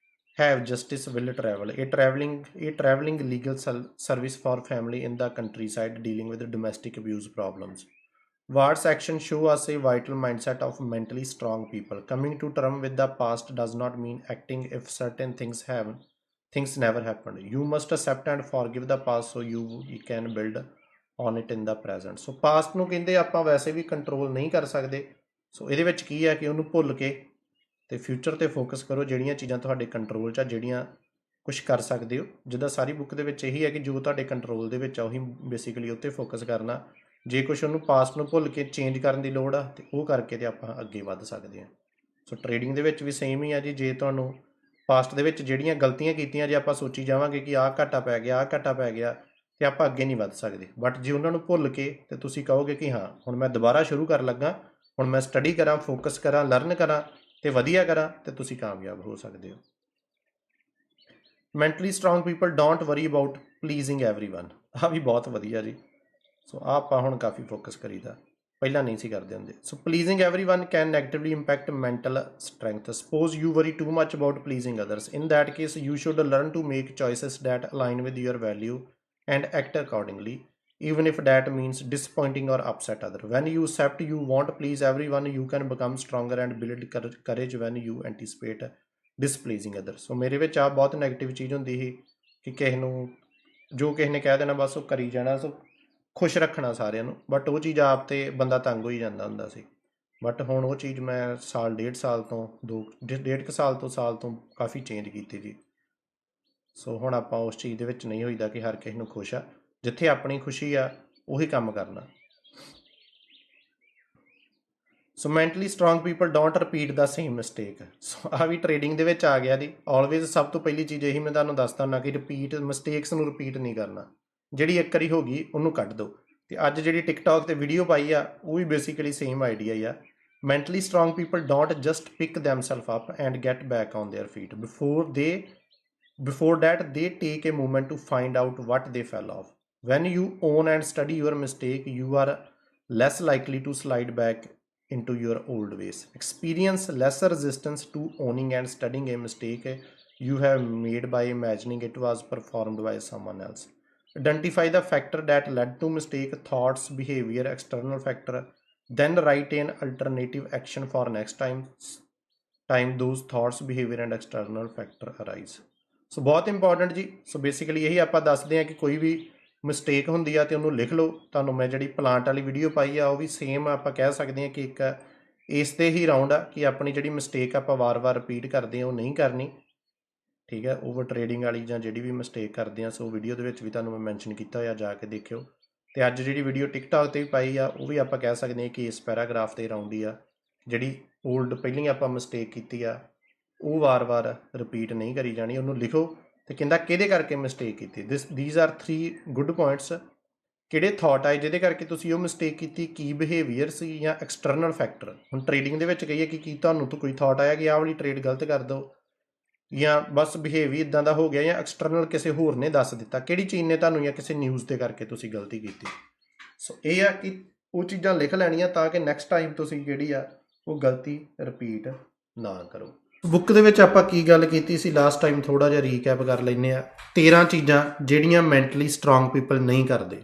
Speaker 1: Have Justice Will Travel, a traveling legal service for family in the countryside dealing with domestic abuse problems. Ward's actions show us a vital mindset of mentally strong people. Coming to terms with the past does not mean acting if certain things never happened. You must accept and forgive the past so you can build on it in the present. So past ਨੂੰ ਕਹਿੰਦੇ ਆਪਾਂ ਵੈਸੇ ਵੀ control ਨਹੀਂ ਕਰ ਸਕਦੇ। ਸੋ ਇਹਦੇ ਵਿੱਚ ਕੀ ਹੈ ਕਿ ਉਹਨੂੰ ਭੁੱਲ ਕੇ ਤੇ ਫਿਊਚਰ ਤੇ ਫੋਕਸ ਕਰੋ। ਜਿਹੜੀਆਂ ਚੀਜ਼ਾਂ ਤੁਹਾਡੇ ਕੰਟਰੋਲ 'ਚ ਆ, ਜਿਹੜੀਆਂ ਕੁਝ ਕਰ ਸਕਦੇ ਹੋ, ਜਿੱਦਾਂ ਸਾਰੀ ਬੁੱਕ ਦੇ ਵਿੱਚ ਇਹੀ ਹੈ ਕਿ ਜੋ ਤੁਹਾਡੇ ਕੰਟਰੋਲ ਦੇ ਵਿੱਚ ਆ ਉਹੀ ਬੇਸਿਕਲੀ ਉੱਤੇ ਫੋਕਸ ਕਰਨਾ। ਜੇ ਕੁਛ ਉਹਨੂੰ ਪਾਸਟ ਨੂੰ ਭੁੱਲ ਕੇ ਚੇਂਜ ਕਰਨ ਦੀ ਲੋੜ ਆ ਤੇ ਉਹ ਕਰਕੇ ਤੇ ਆਪਾਂ ਅੱਗੇ ਵੱਧ ਸਕਦੇ ਹਾਂ। ਸੋ ਟ੍ਰੇਡਿੰਗ ਦੇ ਵਿੱਚ ਵੀ ਸੇਮ ਹੀ ਆ ਜੀ। ਜੇ ਤੁਹਾਨੂੰ ਪਾਸਟ ਦੇ ਵਿੱਚ ਜਿਹੜੀਆਂ ਗਲਤੀਆਂ ਕੀਤੀਆਂ ਜੇ ਆਪਾਂ ਸੋਚੀ ਜਾਵਾਂਗੇ ਕਿ ਆਹ ਘਾਟਾ ਪੈ ਗਿਆ, ਆਹ ਘਾਟਾ ਪੈ ਗਿਆ, ਤੇ ਆਪਾਂ ਅੱਗੇ ਨਹੀਂ ਵੱਧ ਸਕਦੇ। ਬਟ ਜੇ ਉਹਨਾਂ ਨੂੰ ਭੁੱਲ ਕੇ ਤੇ ਤੁਸੀਂ ਕਹੋਗੇ ਕਿ ਹਾਂ ਹੁਣ ਮੈਂ ਦੁਬਾਰਾ ਸ਼ੁਰੂ ਕਰਨ ਲੱਗਾ, ਹੁਣ ਮੈਂ ਸਟੱਡੀ ਕਰਾਂ, ਫੋਕਸ ਕਰਾਂ, ਲਰਨ ਕਰਾਂ ਤੇ ਵਧੀਆ ਕਰਾਂ, ਤੇ ਤੁਸੀਂ ਕਾਮਯਾਬ ਹੋ ਸਕਦੇ ਹੋ। Mentally strong people don't worry about ਪਲੀਜ਼ਿੰਗ everyone. ਆਹ ਵੀ ਬਹੁਤ ਵਧੀਆ ਜੀ। ਸੋ ਆਹ ਆਪਾਂ ਹੁਣ ਕਾਫੀ ਫੋਕਸ ਕਰੀਦਾ, ਪਹਿਲਾਂ ਨਹੀਂ ਸੀ ਕਰਦੇ ਹੁੰਦੇ। So pleasing everyone can negatively impact mental strength. Suppose you worry too much about pleasing others. In that case you should learn to make choices that align with your value and act accordingly, even if that means disappointing or upset others. When you accept you won't please everyone, you can become stronger and build courage when you anticipate displeasing others. So ਮੇਰੇ ਵਿੱਚ ਆ ਬਹੁਤ negative ਚੀਜ਼ ਹੁੰਦੀ ਸੀ ਕਿ ਕਿਸੇ ਨੂੰ ਜੋ ਕਿਸੇ ਨੇ ਕਹਿ ਦੇਣਾ ਬਸ ਉਹ ਕਰੀ ਜਾਣਾ, ਸੋ ਖੁਸ਼ ਰੱਖਣਾ ਸਾਰਿਆਂ ਨੂੰ, ਬਟ ਉਹ ਚੀਜ਼ ਆਪ ਤੇ ਬੰਦਾ ਤੰਗ ਹੋਈ ਜਾਂਦਾ ਹੁੰਦਾ ਸੀ। बट हुण वो चीज़ मैं साल डेढ़ साल तो डेढ़ कुछ साल तो काफ़ी चेंज की जी। सो हुण आपां उस चीज़ दे विच नहीं होईदा कि हर किसी नूं खुश आ, जिथे अपनी खुशी आ उही काम करना। So mentally strong people don't repeat the same mistake. So ਆ ਵੀ ਟ੍ਰੇਡਿੰਗ ਦੇ ਵਿੱਚ ਆ ਗਿਆ ਜੀ। ਆਲਵੇਜ਼ ਸਭ ਤੋਂ ਪਹਿਲੀ ਚੀਜ਼ ਇਹੀ ਮੈਂ ਤੁਹਾਨੂੰ ਦੱਸਦਾ ਹੁੰਦਾ ਕਿ ਮਿਸਟੇਕਸ ਨੂੰ ਰਿਪੀਟ ਨਹੀਂ ਕਰਨਾ। ਜਿਹੜੀ ਇੱਕ ਵਾਰੀ ਹੋ ਗਈ ਉਹਨੂੰ ਕੱਢ ਦਿਓ। ਤੇ ਅੱਜ ਜਿਹੜੀ ਟਿਕਟੌਕ ਤੇ ਵੀਡੀਓ ਪਾਈ ਆ ਉਹ ਵੀ ਬੇਸਿਕਲੀ ਸੇਮ ਆਈਡੀਆ ਹੀ ਆ। Mentally strong people don't just pick themselves up and get back on their feet before that they take a moment to find out what they fell off. When you own and study your mistake, you are less likely to slide back into your old ways. Experience lesser resistance to owning and studying a mistake you have made by imagining it was performed by someone else. Identify the factor that led to mistake, thoughts, behavior, external factor, then write an alternative action for next time those thoughts, behavior and external factor arise. ਸੋ ਬਹੁਤ important ਜੀ। So basically ਇਹੀ ਆਪਾਂ ਦੱਸਦੇ ਹਾਂ ਕਿ ਕੋਈ ਵੀ mistake ਹੁੰਦੀ ਆ ਤੇ ਉਹਨੂੰ ਲਿਖ ਲਓ। ਤੁਹਾਨੂੰ ਮੈਂ ਜਿਹੜੀ ਪਲਾਂਟ ਵਾਲੀ ਵੀਡੀਓ ਪਾਈ ਆ ਉਹ ਵੀ ਸੇਮ ਆਪਾਂ ਕਹਿ ਸਕਦੇ ਹਾਂ ਕਿ ਇੱਕ ਇਸ 'ਤੇ ਹੀ ਰਾਊਂਡ ਆ ਕਿ ਆਪਣੀ ਜਿਹੜੀ ਮਿਸਟੇਕ ਆਪਾਂ ਵਾਰ-ਵਾਰ ਰਿਪੀਟ ਕਰਦੇ ਹਾਂ ਉਹ ਨਹੀਂ ਕਰਨੀ, ਠੀਕ ਹੈ। ਓਵਰ ਟ੍ਰੇਡਿੰਗ ਵਾਲੀ ਜਾਂ ਜਿਹੜੀ ਵੀ ਮਿਸਟੇਕ ਕਰਦੇ ਹਾਂ, ਸੋ ਵੀਡੀਓ ਦੇ ਵਿੱਚ ਵੀ ਤੁਹਾਨੂੰ ਮੈਂ ਮੈਂਸ਼ਨ ਕੀਤਾ ਹੋਇਆ, ਜਾ ਕੇ ਦੇਖਿਓ। ਅਤੇ ਅੱਜ ਜਿਹੜੀ ਵੀਡੀਓ ਟਿਕਟੌਕ 'ਤੇ ਵੀ ਪਾਈ ਆ ਉਹ ਵੀ ਆਪਾਂ ਕਹਿ ਸਕਦੇ ਹਾਂ ਕਿ ਇਸ ਪੈਰਾਗ੍ਰਾਫ 'ਤੇ ਰਾਊਂਡ ਹੀ ਆ। ਜਿਹੜੀ ਓਲਡ ਪਹਿਲੀ ਆਪਾਂ ਮਿਸਟੇਕ ਕੀਤੀ ਆ ਉਹ ਵਾਰ-ਵਾਰ ਰਿਪੀਟ ਨਹੀਂ ਕਰੀ ਜਾਣੀ। ਉਹਨੂੰ ਲਿਖੋ ਅਤੇ ਕਹਿੰਦਾ ਕਿਹਦੇ ਕਰਕੇ ਮਿਸਟੇਕ ਕੀਤੀ। These are 3 good points. ਕਿਹੜੇ ਥੋਟ ਆਏ ਜਿਹਦੇ ਕਰਕੇ ਤੁਸੀਂ ਉਹ ਮਿਸਟੇਕ ਕੀਤੀ, ਕੀ ਬਿਹੇਵੀਅਰ ਸੀ ਜਾਂ ਐਕਸਟਰਨਲ ਫੈਕਟਰ। ਹੁਣ ਟ੍ਰੇਡਿੰਗ ਦੇ ਵਿੱਚ ਕਹੀਏ ਕਿ ਕੀ ਤੁਹਾਨੂੰ ਤੋਂ ਕੋਈ ਥੋਟ ਆਇਆ ਕਿ ਆਹ ਵਾਲੀ ਟ੍ਰੇਡ ਗਲਤ ਕਰ ਦਿਓ, ਜਾਂ ਬਸ ਬਿਹੇਵੀਅਰ ਇੱਦਾਂ ਦਾ ਹੋ ਗਿਆ, ਜਾਂ ਐਕਸਟਰਨਲ ਕਿਸੇ ਹੋਰ ਨੇ ਦੱਸ ਦਿੱਤਾ, ਕਿਹੜੀ ਚੀਜ਼ ਨੇ ਤੁਹਾਨੂੰ ਜਾਂ ਕਿਸੇ ਨਿਊਜ਼ ਦੇ ਕਰਕੇ ਤੁਸੀਂ ਗਲਤੀ ਕੀਤੀ। ਸੋ ਇਹ ਆ ਕਿ ਉਹ ਚੀਜ਼ਾਂ ਲਿਖ ਲੈਣੀਆਂ ਤਾਂ ਕਿ ਨੈਕਸਟ ਟਾਈਮ ਤੁਸੀਂ ਜਿਹੜੀ ਆ ਉਹ ਗਲਤੀ ਰਿਪੀਟ ਨਾ ਕਰੋ। ਬੁੱਕ ਦੇ ਵਿੱਚ ਆਪਾਂ ਕੀ ਗੱਲ ਕੀਤੀ ਸੀ ਲਾਸਟ ਟਾਈਮ, ਥੋੜ੍ਹਾ ਜਿਹਾ ਰੀਕੈਪ ਕਰ ਲੈਂਦੇ ਆ। 13 ਚੀਜ਼ਾਂ ਜਿਹੜੀਆਂ ਮੈਂਟਲੀ ਸਟਰੋਂਗ ਪੀਪਲ ਨਹੀਂ ਕਰਦੇ।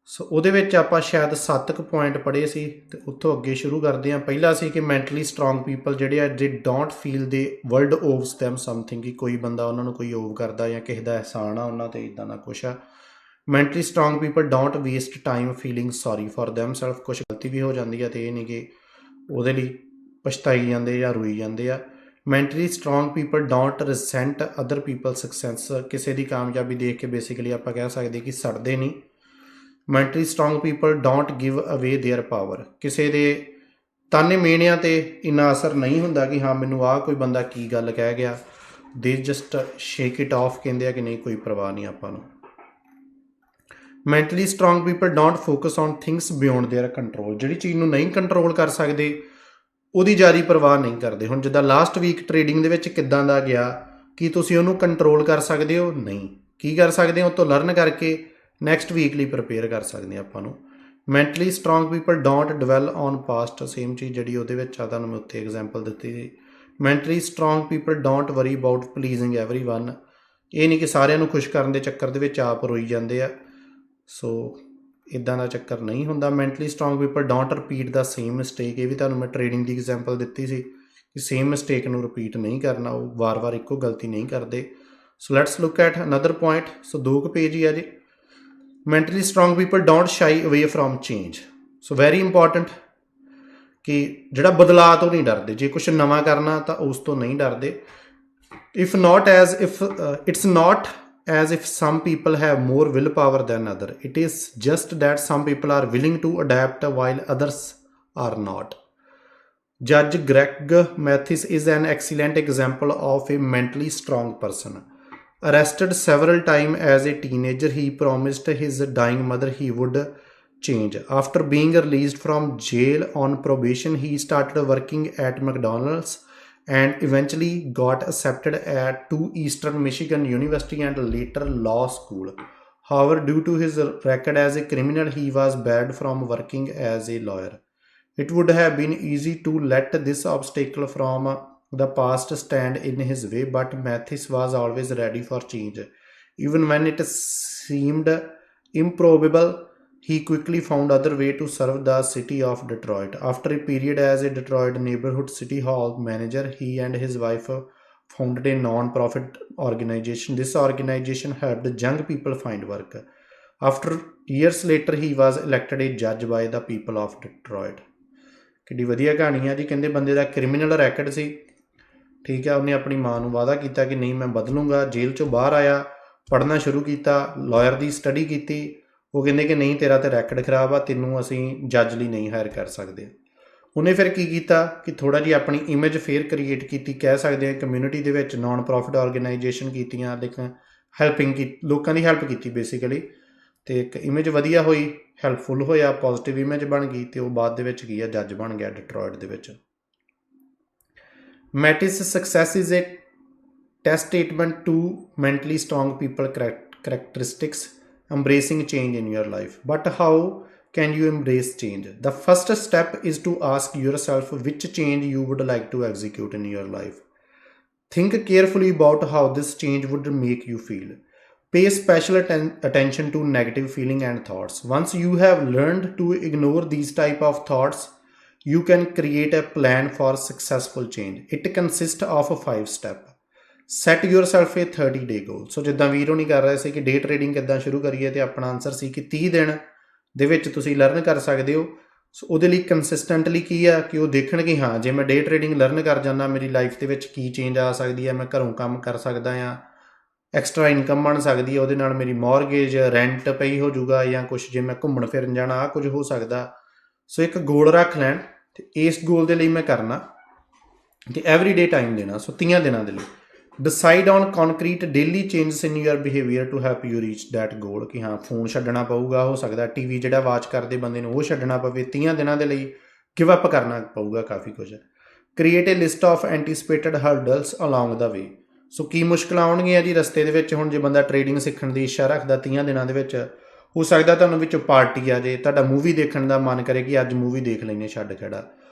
Speaker 1: ਸੋ ਉਹਦੇ ਵਿੱਚ ਆਪਾਂ ਸ਼ਾਇਦ 7 ਕੁ ਪੁਆਇੰਟ ਪੜ੍ਹੇ ਸੀ ਅਤੇ ਉੱਥੋਂ ਅੱਗੇ ਸ਼ੁਰੂ ਕਰਦੇ ਹਾਂ। ਪਹਿਲਾ ਸੀ ਕਿ ਮੈਂਟਲੀ ਸਟਰੋਂਗ ਪੀਪਲ ਜਿਹੜੇ ਆ ਦੇ ਡੋਂਟ ਫੀਲ ਦੇ ਵਰਲਡ ਓਵਸ ਦੈਮ ਸਮਥਿੰਗ, ਕਿ ਕੋਈ ਬੰਦਾ ਉਹਨਾਂ ਨੂੰ ਕੋਈ ਓਵ ਕਰਦਾ ਜਾਂ ਕਿਸੇ ਦਾ ਅਹਿਸਾਨ ਆ ਉਹਨਾਂ 'ਤੇ, ਇੱਦਾਂ ਦਾ ਕੁਛ ਆ। Mentally strong people don't waste time feeling sorry for them self. ਕੁਛ ਗਲਤੀ ਵੀ ਹੋ ਜਾਂਦੀ ਆ ਅਤੇ ਇਹ ਨਹੀਂ ਕਿ ਉਹਦੇ ਲਈ ਪਛਤਾਈ ਜਾਂਦੇ ਜਾਂ ਰੋਈ ਜਾਂਦੇ ਆ। Mentally strong people don't recent other people success. ਕਿਸੇ ਦੀ ਕਾਮਯਾਬੀ ਦੇਖ ਕੇ ਬੇਸਿਕਲੀ ਆਪਾਂ ਕਹਿ ਸਕਦੇ ਕਿ ਸੜਦੇ ਨਹੀਂ। Mentally strong people don't give ਅਵੇ ਦੇਅਰ ਪਾਵਰ। ਕਿਸੇ ਦੇ ਤਾਨੇ ਮਿਹਣਿਆਂ 'ਤੇ ਇੰਨਾ ਅਸਰ ਨਹੀਂ ਹੁੰਦਾ ਕਿ ਹਾਂ ਮੈਨੂੰ ਆਹ ਕੋਈ ਬੰਦਾ ਕੀ ਗੱਲ ਕਹਿ ਗਿਆ। ਦੇ ਜਸਟ ਸ਼ੇਕ ਇਟ ਆਫ, ਕਹਿੰਦੇ ਆ ਕਿ ਨਹੀਂ ਕੋਈ ਪਰਵਾਹ ਨਹੀਂ ਆਪਾਂ ਨੂੰ। Mentally strong people don't focus on things beyond there control. ਜਿਹੜੀ ਚੀਜ਼ ਨੂੰ ਨਹੀਂ ਕੰਟਰੋਲ ਕਰ ਸਕਦੇ ਉਹਦੀ ਜ਼ਿਆਦਾ ਪਰਵਾਹ ਨਹੀਂ ਕਰਦੇ। ਹੁਣ ਜਿੱਦਾਂ ਲਾਸਟ ਵੀਕ ਟ੍ਰੇਡਿੰਗ ਦੇ ਵਿੱਚ ਕਿੱਦਾਂ ਦਾ ਗਿਆ, ਕੀ ਤੁਸੀਂ ਉਹਨੂੰ ਕੰਟਰੋਲ ਕਰ ਸਕਦੇ ਹੋ? ਨਹੀਂ। ਕੀ ਕਰ ਸਕਦੇ ਹੋ? ਉਹ ਤੋਂ ਲਰਨ ਕਰਕੇ ਨੈਕਸਟ ਵੀਕ ਲਈ ਪ੍ਰਪੇਅਰ ਕਰ ਸਕਦੇ ਹਾਂ ਆਪਾਂ ਨੂੰ। Mentally strong people don't dwell on past. Same ਚੀਜ਼ ਜਿਹੜੀ ਉਹਦੇ ਵਿੱਚ ਆ, ਤੁਹਾਨੂੰ ਮੈਂ ਉੱਥੇ ਐਗਜ਼ਾਮਪਲ ਦਿੱਤੀ ਸੀ। Mentally strong people don't worry about pleasing everyone. ਇਹ ਨਹੀਂ ਕਿ ਸਾਰਿਆਂ ਨੂੰ ਖੁਸ਼ ਕਰਨ ਦੇ ਚੱਕਰ ਦੇ ਵਿੱਚ ਆਪ ਰੋਈ ਜਾਂਦੇ ਆ। ਸੋ ਇੱਦਾਂ ਦਾ ਚੱਕਰ ਨਹੀਂ ਹੁੰਦਾ। Mentally strong people don't repeat the same mistake. ਇਹ ਵੀ ਤੁਹਾਨੂੰ ਮੈਂ ਟ੍ਰੇਡਿੰਗ ਦੀ ਐਗਜ਼ਾਮਪਲ ਦਿੱਤੀ ਸੀ ਕਿ ਸੇਮ ਮਿਸਟੇਕ ਨੂੰ ਰਿਪੀਟ ਨਹੀਂ ਕਰਨਾ, ਉਹ ਵਾਰ-ਵਾਰ ਇੱਕੋ ਗਲਤੀ ਨਹੀਂ ਕਰਦੇ। So let's look at another point. So 2 page ਹੀ ਆ ਜੀ। Mentally strong people don't shy away from change. So very important ਕਿ ਜਿਹੜਾ ਬਦਲਾਅ ਤੋਂ ਨਹੀਂ ਡਰਦੇ। ਜੇ ਕੁਛ ਨਵਾਂ ਕਰਨਾ ਤਾਂ ਉਸ ਤੋਂ ਨਹੀਂ ਡਰਦੇ। It's not as if some people have more willpower than others. It is just that some people are willing to adapt while others are not. Judge Greg Mathis is an excellent example of a mentally strong person. Arrested several times as a teenager, he promised his dying mother he would change. After being released from jail on probation, he started working at McDonald's and eventually got accepted to Eastern Michigan University and later law school. However, due to his record as a criminal, he was barred from working as a lawyer. It would have been easy to let this obstacle from the past stand in his way, but Mathis was always ready for change. Even when it seemed improbable, he quickly found other way to serve the city of Detroit. After a period as a Detroit neighborhood city hall manager, he and his wife founded a non-profit organization. This organization helped young people find work. After years later, he was elected a judge by the people of Detroit. ਕਿੱਡੀ ਵਧੀਆ ਕਹਾਣੀ ਆ ਜੀ। ਕਹਿੰਦੇ ਬੰਦੇ ਦਾ criminal ਰੈਕਡ ਸੀ, ਠੀਕ ਹੈ। ਉਹਨੇ ਆਪਣੀ ਮਾਂ ਨੂੰ ਵਾਅਦਾ ਕੀਤਾ ਕਿ ਨਹੀਂ ਮੈਂ ਬਦਲੂੰਗਾ। ਜੇਲ੍ਹ 'ਚੋਂ ਬਾਹਰ ਆਇਆ, ਪੜ੍ਹਨਾ ਸ਼ੁਰੂ ਕੀਤਾ, ਲਾਇਰ ਦੀ ਸਟੱਡੀ ਕੀਤੀ। ਉਹ ਕਹਿੰਦੇ ਕਿ ਨਹੀਂ ਤੇਰਾ ਤਾਂ ਰੈਕਡ ਖਰਾਬ ਆ, ਤੈਨੂੰ ਅਸੀਂ ਜੱਜ ਲਈ ਨਹੀਂ ਹਾਇਰ ਕਰ ਸਕਦੇ। ਉਹਨੇ ਫਿਰ ਕੀ ਕੀਤਾ ਕਿ ਥੋੜ੍ਹਾ ਜਿਹੀ ਆਪਣੀ ਇਮੇਜ ਫੇਰ ਕ੍ਰੀਏਟ ਕੀਤੀ, ਕਹਿ ਸਕਦੇ ਹਾਂ ਕਮਿਊਨਿਟੀ ਦੇ ਵਿੱਚ ਨੋਨ ਪ੍ਰੋਫਿਟ ਆਰਗੇਨਾਈਜੇਸ਼ਨ ਕੀਤੀਆਂ, ਲੇਕਿਨ ਹੈਲਪਿੰਗ ਲੋਕਾਂ ਦੀ ਹੈਲਪ ਕੀਤੀ ਬੇਸਿਕਲੀ, ਅਤੇ ਇੱਕ ਇਮੇਜ ਵਧੀਆ ਹੋਈ, ਹੈਲਪਫੁਲ ਹੋਇਆ, ਪੋਜ਼ੀਟਿਵ ਇਮੇਜ ਬਣ ਗਈ, ਅਤੇ ਉਹ ਬਾਅਦ ਦੇ ਵਿੱਚ ਕੀ ਆ ਜੱਜ ਬਣ ਗਿਆ ਡਿਟਰੋਇਟ ਦੇ ਵਿੱਚ। Mattis success is a test statement to mentally strong people characteristics embracing change in your life. But how can you embrace change? The first step is to ask yourself which change you would like to execute in your life. Think carefully about how this change would make you feel. Pay special attention to negative feeling and thoughts. Once you have learned to ignore these type of thoughts, you can create a plan for successful change. It consists of 5 steps. Set your self A 30 day goal. ਸੋ ਜਿੱਦਾਂ ਵੀਰ ਹੋਣੀ ਕਰ ਰਹੇ ਸੀ ਕਿ ਡੇ trading ਕਿੱਦਾਂ ਸ਼ੁਰੂ ਕਰੀਏ, ਅਤੇ ਆਪਣਾ ਆਨਸਰ ਸੀ ਕਿ 30 ਦਿਨ ਦੇ ਵਿੱਚ ਤੁਸੀਂ ਲਰਨ ਕਰ ਸਕਦੇ ਹੋ। ਸੋ ਉਹਦੇ ਲਈ ਕੰਸਿਸਟੈਂਟਲੀ ਕੀ ਆ ਕਿ ਉਹ ਦੇਖਣ ਕਿ ਹਾਂ ਜੇ ਮੈਂ ਡੇ ਟ੍ਰੇਡਿੰਗ ਲਰਨ ਕਰ ਜਾਂਦਾ, ਮੇਰੀ ਲਾਈਫ ਦੇ ਵਿੱਚ ਕੀ ਚੇਂਜ ਆ ਸਕਦੀ ਹੈ, ਮੈਂ ਘਰੋਂ ਕੰਮ ਕਰ ਸਕਦਾ ਹਾਂ, ਐਕਸਟਰਾ ਇਨਕਮ ਬਣ ਸਕਦੀ ਹੈ, ਉਹਦੇ ਨਾਲ ਮੇਰੀ ਮੌਰਗੇਜ ਰੈਂਟ ਪਈ ਹੋ ਜਾਊਗਾ, ਜਾਂ ਕੁਛ ਜੇ ਮੈਂ ਘੁੰਮਣ ਫਿਰਨ ਜਾਣਾ ਆਹ ਕੁਝ ਹੋ ਸਕਦਾ। ਸੋ ਇੱਕ ਗੋਲ ਰੱਖ ਲੈਣ, ਅਤੇ ਇਸ ਗੋਲ ਦੇ ਲਈ ਮੈਂ ਕਰਨਾ ਕਿ ਐਵਰੀ ਡੇ ਟਾਈਮ ਦੇਣਾ। ਸੋ 30 ਦਿਨਾਂ ਦੇ ਲਈ decide on concrete daily changes in your behaviour to help you reach that goal. ਕਿ ਹਾਂ ਫੋਨ ਛੱਡਣਾ ਪਊਗਾ, ਹੋ ਸਕਦਾ TV ਜਿਹੜਾ ਵਾਚ ਕਰਦੇ ਬੰਦੇ ਨੂੰ ਉਹ ਛੱਡਣਾ ਪਵੇ। 30 ਦਿਨਾਂ ਦੇ ਲਈ ਗਿਵ ਅਪ ਕਰਨਾ ਪਊਗਾ ਕਾਫੀ ਕੁਝ। Create a list of anticipated hurdles along the way. So ਕੀ ਮੁਸ਼ਕਿਲਾਂ ਆਉਣਗੀਆਂ ਜੀ ਰਸਤੇ ਦੇ ਵਿੱਚ। ਹੁਣ ਜੇ ਬੰਦਾ ਟ੍ਰੇਡਿੰਗ ਸਿੱਖਣ ਦੀ ਇੱਛਾ ਰੱਖਦਾ 30 ਦਿਨਾਂ ਦੇ ਵਿੱਚ, ਹੋ ਸਕਦਾ ਤੁਹਾਨੂੰ ਵਿੱਚੋਂ ਪਾਰਟੀ ਆ ਜੇ, ਤੁਹਾਡਾ ਮੂਵੀ ਦੇਖਣ ਦਾ ਮਨ ਕਰੇ ਕਿ ਅੱਜ ਮੂਵੀ ਦੇਖ ਲੈਂਦੇ ਛੱਡ ਖੜਾ।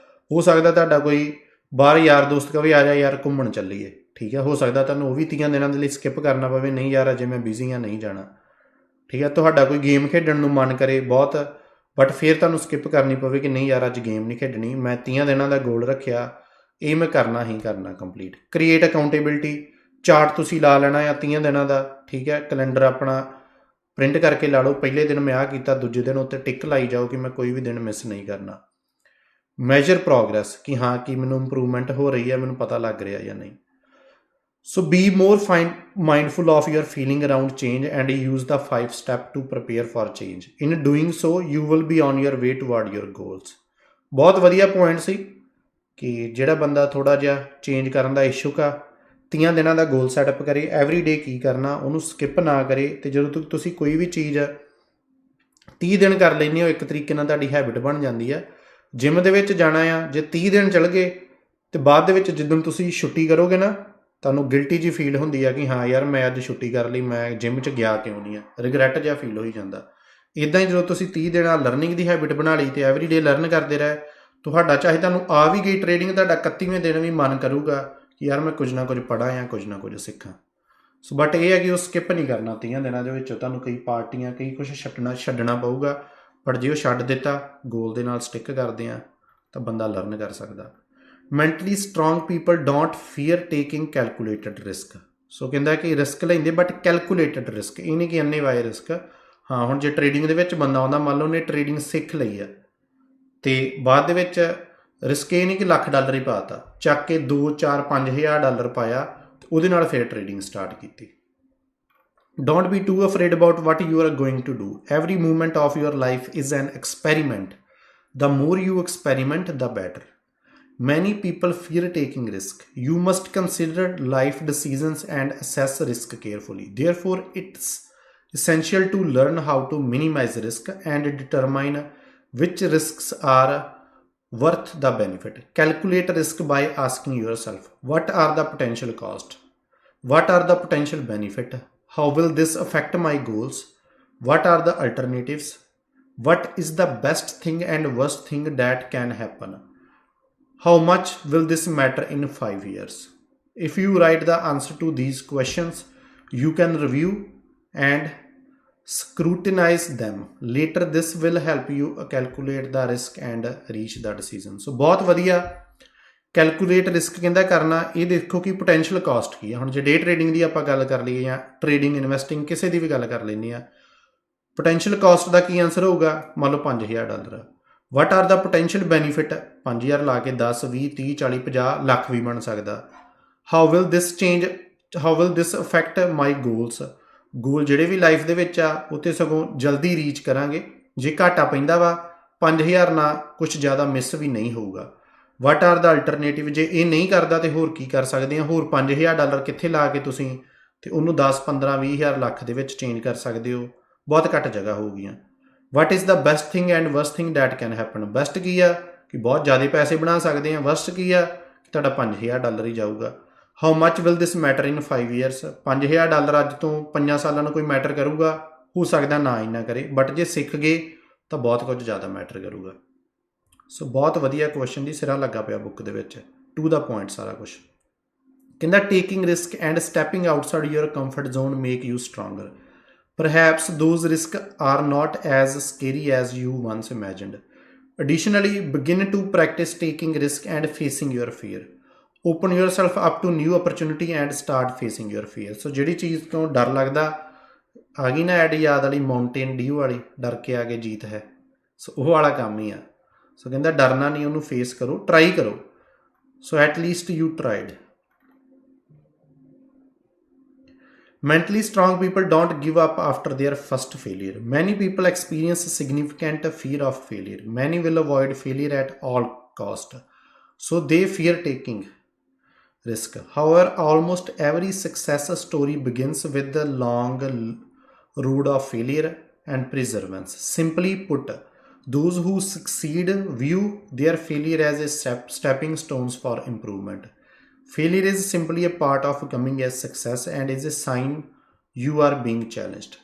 Speaker 1: ਹੋ ਸਕਦਾ ਤੁਹਾਡਾ ਕੋਈ ਬਾਹਰ ਯਾਰ ਦੋਸਤ ਕਵੇ ਆ ਜਾ ਯਾਰ ਘੁੰਮਣ ਚੱਲੀਏ, ਠੀਕ ਹੈ। ਹੋ ਸਕਦਾ ਤੁਹਾਨੂੰ ਉਹ ਵੀ 30 ਦਿਨਾਂ ਦੇ ਲਈ ਸਕਿਪ ਕਰਨਾ ਪਵੇ, ਨਹੀਂ ਯਾਰ ਅਜੇ ਮੈਂ ਬਿਜ਼ੀ ਹਾਂ ਨਹੀਂ ਜਾਣਾ, ਠੀਕ ਹੈ। ਤੁਹਾਡਾ ਕੋਈ ਗੇਮ ਖੇਡਣ ਨੂੰ ਮਨ ਕਰੇ ਬਹੁਤ, ਬਟ ਫਿਰ ਤੁਹਾਨੂੰ ਸਕਿਪ ਕਰਨੀ ਪਵੇ ਕਿ ਨਹੀਂ ਯਾਰ ਅੱਜ ਗੇਮ ਨਹੀਂ ਖੇਡਣੀ, ਮੈਂ 30 ਦਿਨਾਂ ਦਾ ਗੋਲ ਰੱਖਿਆ, ਇਹ ਮੈਂ ਕਰਨਾ ਹੀ ਕਰਨਾ ਕੰਪਲੀਟ। ਕ੍ਰੀਏਟ ਅਕਾਊਂਟੇਬਿਲਿਟੀ ਚਾਰਟ ਤੁਸੀਂ ਲਾ ਲੈਣਾ ਆ 30 ਦਿਨਾਂ ਦਾ, ਠੀਕ ਹੈ। ਕੈਲੰਡਰ ਆਪਣਾ ਪ੍ਰਿੰਟ ਕਰਕੇ ਲਾ ਲਓ, ਪਹਿਲੇ ਦਿਨ ਮੈਂ ਆਹ ਕੀਤਾ, ਦੂਜੇ ਦਿਨ ਉੱਤੇ ਟਿਕ ਲਾਈ ਜਾਓ ਕਿ ਮੈਂ ਕੋਈ ਵੀ ਦਿਨ ਮਿਸ ਨਹੀਂ ਕਰਨਾ। ਮੈਜਰ ਪ੍ਰੋਗਰੈਸ ਕਿ ਹਾਂ ਕਿ ਮੈਨੂੰ ਇੰਪਰੂਵਮੈਂਟ ਹੋ ਰਹੀ ਹੈ, ਮੈਨੂੰ ਪਤਾ ਲੱਗ ਰਿਹਾ ਜਾਂ ਨਹੀਂ। So be more mindful of your feeling around change and use the 5 steps to prepare for change. In doing so, you will be on your way toward your goals. ਬਹੁਤ ਵਧੀਆ ਪੁਆਇੰਟ ਸੀ ਕਿ ਜਿਹੜਾ ਬੰਦਾ ਥੋੜ੍ਹਾ ਜਿਹਾ ਚੇਂਜ ਕਰਨ ਦਾ ਇਸ਼ੂਕ ਆ, 30 ਦਿਨਾਂ ਦਾ ਗੋਲ ਸੈਟਅਪ ਕਰੇ, ਐਵਰੀ ਡੇ ਕੀ ਕਰਨਾ ਉਹਨੂੰ ਸਕਿਪ ਨਾ ਕਰੇ। ਅਤੇ ਜਦੋਂ ਤੱਕ ਤੁਸੀਂ ਕੋਈ ਵੀ ਚੀਜ਼ 30 ਦਿਨ ਕਰ ਲੈਂਦੇ ਹੋ, ਇੱਕ ਤਰੀਕੇ ਨਾਲ ਤੁਹਾਡੀ ਹੈਬਿਟ ਬਣ ਜਾਂਦੀ ਆ। ਜਿਮ ਦੇ ਵਿੱਚ ਜਾਣਾ ਆ, ਜੇ 30 ਦਿਨ ਚੱਲ ਗਏ ਅਤੇ ਬਾਅਦ ਦੇ ਵਿੱਚ ਜਿੱਦਣ ਤੁਸੀਂ ਛੁੱਟੀ ਕਰੋਗੇ ਨਾ, ਤੁਹਾਨੂੰ ਗਿਲਟੀ ਜਿਹੀ ਫੀਲ ਹੁੰਦੀ ਆ ਕਿ ਹਾਂ ਯਾਰ ਮੈਂ ਅੱਜ ਛੁੱਟੀ ਕਰ ਲਈ, ਮੈਂ ਜਿਮ 'ਚ ਗਿਆ ਕਿਉਂ ਨਹੀਂ ਆ, ਰਿਗਰੈਟ ਜਿਹਾ ਫੀਲ ਹੋਈ ਜਾਂਦਾ। ਇੱਦਾਂ ਹੀ ਜਦੋਂ ਤੁਸੀਂ 30 ਦਿਨਾਂ ਲਰਨਿੰਗ ਦੀ ਹੈਬਿਟ ਬਣਾ ਲਈ ਅਤੇ ਐਵਰੀ ਡੇ ਲਰਨ ਕਰਦੇ ਰਹੇ, ਤੁਹਾਡਾ ਚਾਹੇ ਤੁਹਾਨੂੰ ਆ ਵੀ ਗਈ ਟ੍ਰੇਡਿੰਗ, ਤੁਹਾਡਾ 31ਵੇਂ ਦਿਨ ਵੀ ਮਨ ਕਰੂਗਾ ਕਿ ਯਾਰ ਮੈਂ ਕੁਝ ਨਾ ਕੁਝ ਪੜ੍ਹਾਂ ਜਾਂ ਕੁਝ ਨਾ ਕੁਝ ਸਿੱਖਾਂ। ਸੋ ਬਟ ਇਹ ਹੈ ਕਿ ਉਹ ਸਕਿਪ ਨਹੀਂ ਕਰਨਾ 30 ਦਿਨਾਂ ਦੇ ਵਿੱਚ। ਤੁਹਾਨੂੰ ਕਈ ਪਾਰਟੀਆਂ ਕਈ ਕੁਛ ਛੱਡਣਾ ਪਊਗਾ, ਬਟ ਜੇ ਉਹ ਛੱਡ ਦਿੱਤਾ, ਗੋਲ ਦੇ ਨਾਲ ਸਟਿੱਕ ਕਰਦੇ ਆ ਤਾਂ ਬੰਦਾ ਲਰਨ ਕਰ ਸਕਦਾ। Mentally strong people don't fear taking calculated risk. So ਕਹਿੰਦਾ ਕਿ ਰਿਸਕ ਲੈਂਦੇ ਬਟ ਕੈਲਕੂਲੇਟਡ ਰਿਸਕ, ਇਹ ਨਹੀਂ ਕਿ ਅੰਨੇ ਵਾਏ ਰਿਸਕ। ਹਾਂ ਹੁਣ ਜੇ ਟ੍ਰੇਡਿੰਗ ਦੇ ਵਿੱਚ ਬੰਦਾ ਆਉਂਦਾ, ਮੰਨ ਲਓ ਉਹਨੇ ਟ੍ਰੇਡਿੰਗ ਸਿੱਖ ਲਈ ਆ ਅਤੇ ਬਾਅਦ ਦੇ ਵਿੱਚ ਰਿਸਕ ਇਹ ਨਹੀਂ ਕਿ $1,00,000 ਹੀ ਪਾ ਤਾ, ਚੱਕ ਕੇ 2, 4, $5,000 ਪਾਇਆ ਅਤੇ ਉਹਦੇ ਨਾਲ ਫਿਰ ਟ੍ਰੇਡਿੰਗ ਸਟਾਰਟ ਕੀਤੀ। Don't be too afraid about what you are going to do. Every movement of your life is an experiment. The more you experiment, the better. Many people fear taking risk. You must consider life decisions and assess risk carefully. Therefore, it's essential to learn how to minimize risk and determine which risks are worth the benefit. Calculate risk by asking yourself, what are the potential costs? What are the potential benefit? How will this affect my goals? What are the alternatives? What is the best thing and worst thing that can happen? How much will this matter in 5 years? If you write the answer to these questions, you can review and scrutinize them. Later, this will help you calculate the risk and reach the decision. So, ਬਹੁਤ ਵਧੀਆ calculate risk ਕਹਿੰਦਾ ਕਰਨਾ। ਇਹ ਦੇਖੋ ਕਿ potential caste ਕੀ ਹੈ। ਹੁਣ ਜੇ ਡੇ ਟ੍ਰੇਡਿੰਗ ਦੀ ਆਪਾਂ ਗੱਲ ਕਰ ਲਈਏ ਜਾਂ ਟ੍ਰੇਡਿੰਗ ਇਨਵੈਸਟਿੰਗ ਕਿਸੇ ਦੀ ਵੀ ਗੱਲ ਕਰ ਲੈਂਦੇ ਹਾਂ, ਪੋਟੈਂਸ਼ੀਅਲ ਕਾਸਟ ਦਾ ਕੀ ਆਨਸਰ ਹੋਊਗਾ? ਮੰਨ ਲਓ $5,000। What are the potential benefit 5000 ਲਾ ਕੇ 10 20 30 40 50 ਲੱਖ ਵੀ ਬਣ ਸਕਦਾ। How will this affect my goals, goal ਜਿਹੜੇ ਵੀ ਲਾਈਫ ਦੇ ਵਿੱਚ ਆ ਉਹ ਤੇ ਸਗੋਂ ਜਲਦੀ ਰੀਚ ਕਰਾਂਗੇ। ਜੇ ਘਾਟਾ ਪੈਂਦਾ ਵਾ 5000 ਨਾਲ ਕੁਛ ਜ਼ਿਆਦਾ ਮਿਸ ਵੀ ਨਹੀਂ ਹੋਊਗਾ। ਵਟ ਆਰ ਦਾ ਅਲਟਰਨੇਟਿਵ, ਜੇ ਇਹ ਨਹੀਂ ਕਰਦਾ ਤੇ ਹੋਰ ਕੀ ਕਰ ਸਕਦੇ ਆ। ਹੋਰ $5000 ਕਿੱਥੇ ਲਾ ਕੇ ਤੁਸੀਂ ਤੇ ਉਹਨੂੰ 10 15 20000 ਲੱਖ ਦੇ ਵਿੱਚ ਚੇਂਜ ਕਰ ਸਕਦੇ ਹੋ, ਬਹੁਤ ਘੱਟ ਜਗ੍ਹਾ ਹੋਊਗੀਆਂ। What is the best thing and worst thing that can happen, best ਕੀ ਆ ਕਿ ਬਹੁਤ ਜ਼ਿਆਦਾ ਪੈਸੇ ਬਣਾ ਸਕਦੇ ਆ, ਵਰਸਟ ਕੀ ਆ ਕਿ ਤੁਹਾਡਾ $5000 ਹੀ ਜਾਊਗਾ। How much will this matter in 5 years, $5000 ਅੱਜ ਤੋਂ 5 ਸਾਲਾਂ ਨੂੰ ਕੋਈ ਮੈਟਰ ਕਰੂਗਾ, ਹੋ ਸਕਦਾ ਨਾ ਇੰਨਾ ਕਰੇ, ਬਟ ਜੇ ਸਿੱਖ ਗਏ ਤਾਂ ਬਹੁਤ ਕੁਝ ਜ਼ਿਆਦਾ ਮੈਟਰ ਕਰੂਗਾ। ਸੋ ਬਹੁਤ ਵਧੀਆ ਕੁਐਸਚਨ ਦੀ ਸਿਰਾ ਲੱਗਾ ਪਿਆ ਬੁੱਕ ਦੇ ਵਿੱਚ, ਟੂ ਦਾ ਪੁਆਇੰਟ ਸਾਰਾ ਕੁਛ। ਕਹਿੰਦਾ taking risk and stepping outside your comfort zone make you stronger, perhaps those risks are not as scary as you once imagined. Additionally, begin to practice taking risk and facing your fear. Open yourself up to new opportunity and start facing your fear. So ਜਿਹੜੀ ਚੀਜ਼ ਤੋਂ ਡਰ ਲੱਗਦਾ, ਆ ਗਈ ਨਾ add ਯਾਦ ਵਾਲੀ ਮਾਊਂਟੇਨ ਡਿਊ ਵਾਲੀ, ਡਰ ਕੇ ਆ ਕੇ ਜੀਤ ਹੈ। ਸੋ ਉਹ ਵਾਲਾ ਕੰਮ ਹੀ ਆ। ਸੋ ਕਹਿੰਦਾ ਡਰਨਾ ਨਹੀਂ, ਉਹਨੂੰ ਫੇਸ ਕਰੋ, ਟਰਾਈ ਕਰੋ। So at least you tried. Mentally strong people don't give up after their first failure. Many people experience significant fear of failure. Many will avoid failure at all cost. So they fear taking risk. However, almost every success story begins with the long road of failure and perseverance. Simply put, those who succeed view their failure as a stepping stones for improvement. Failure is simply a part of becoming a success and is a sign you are being challenged.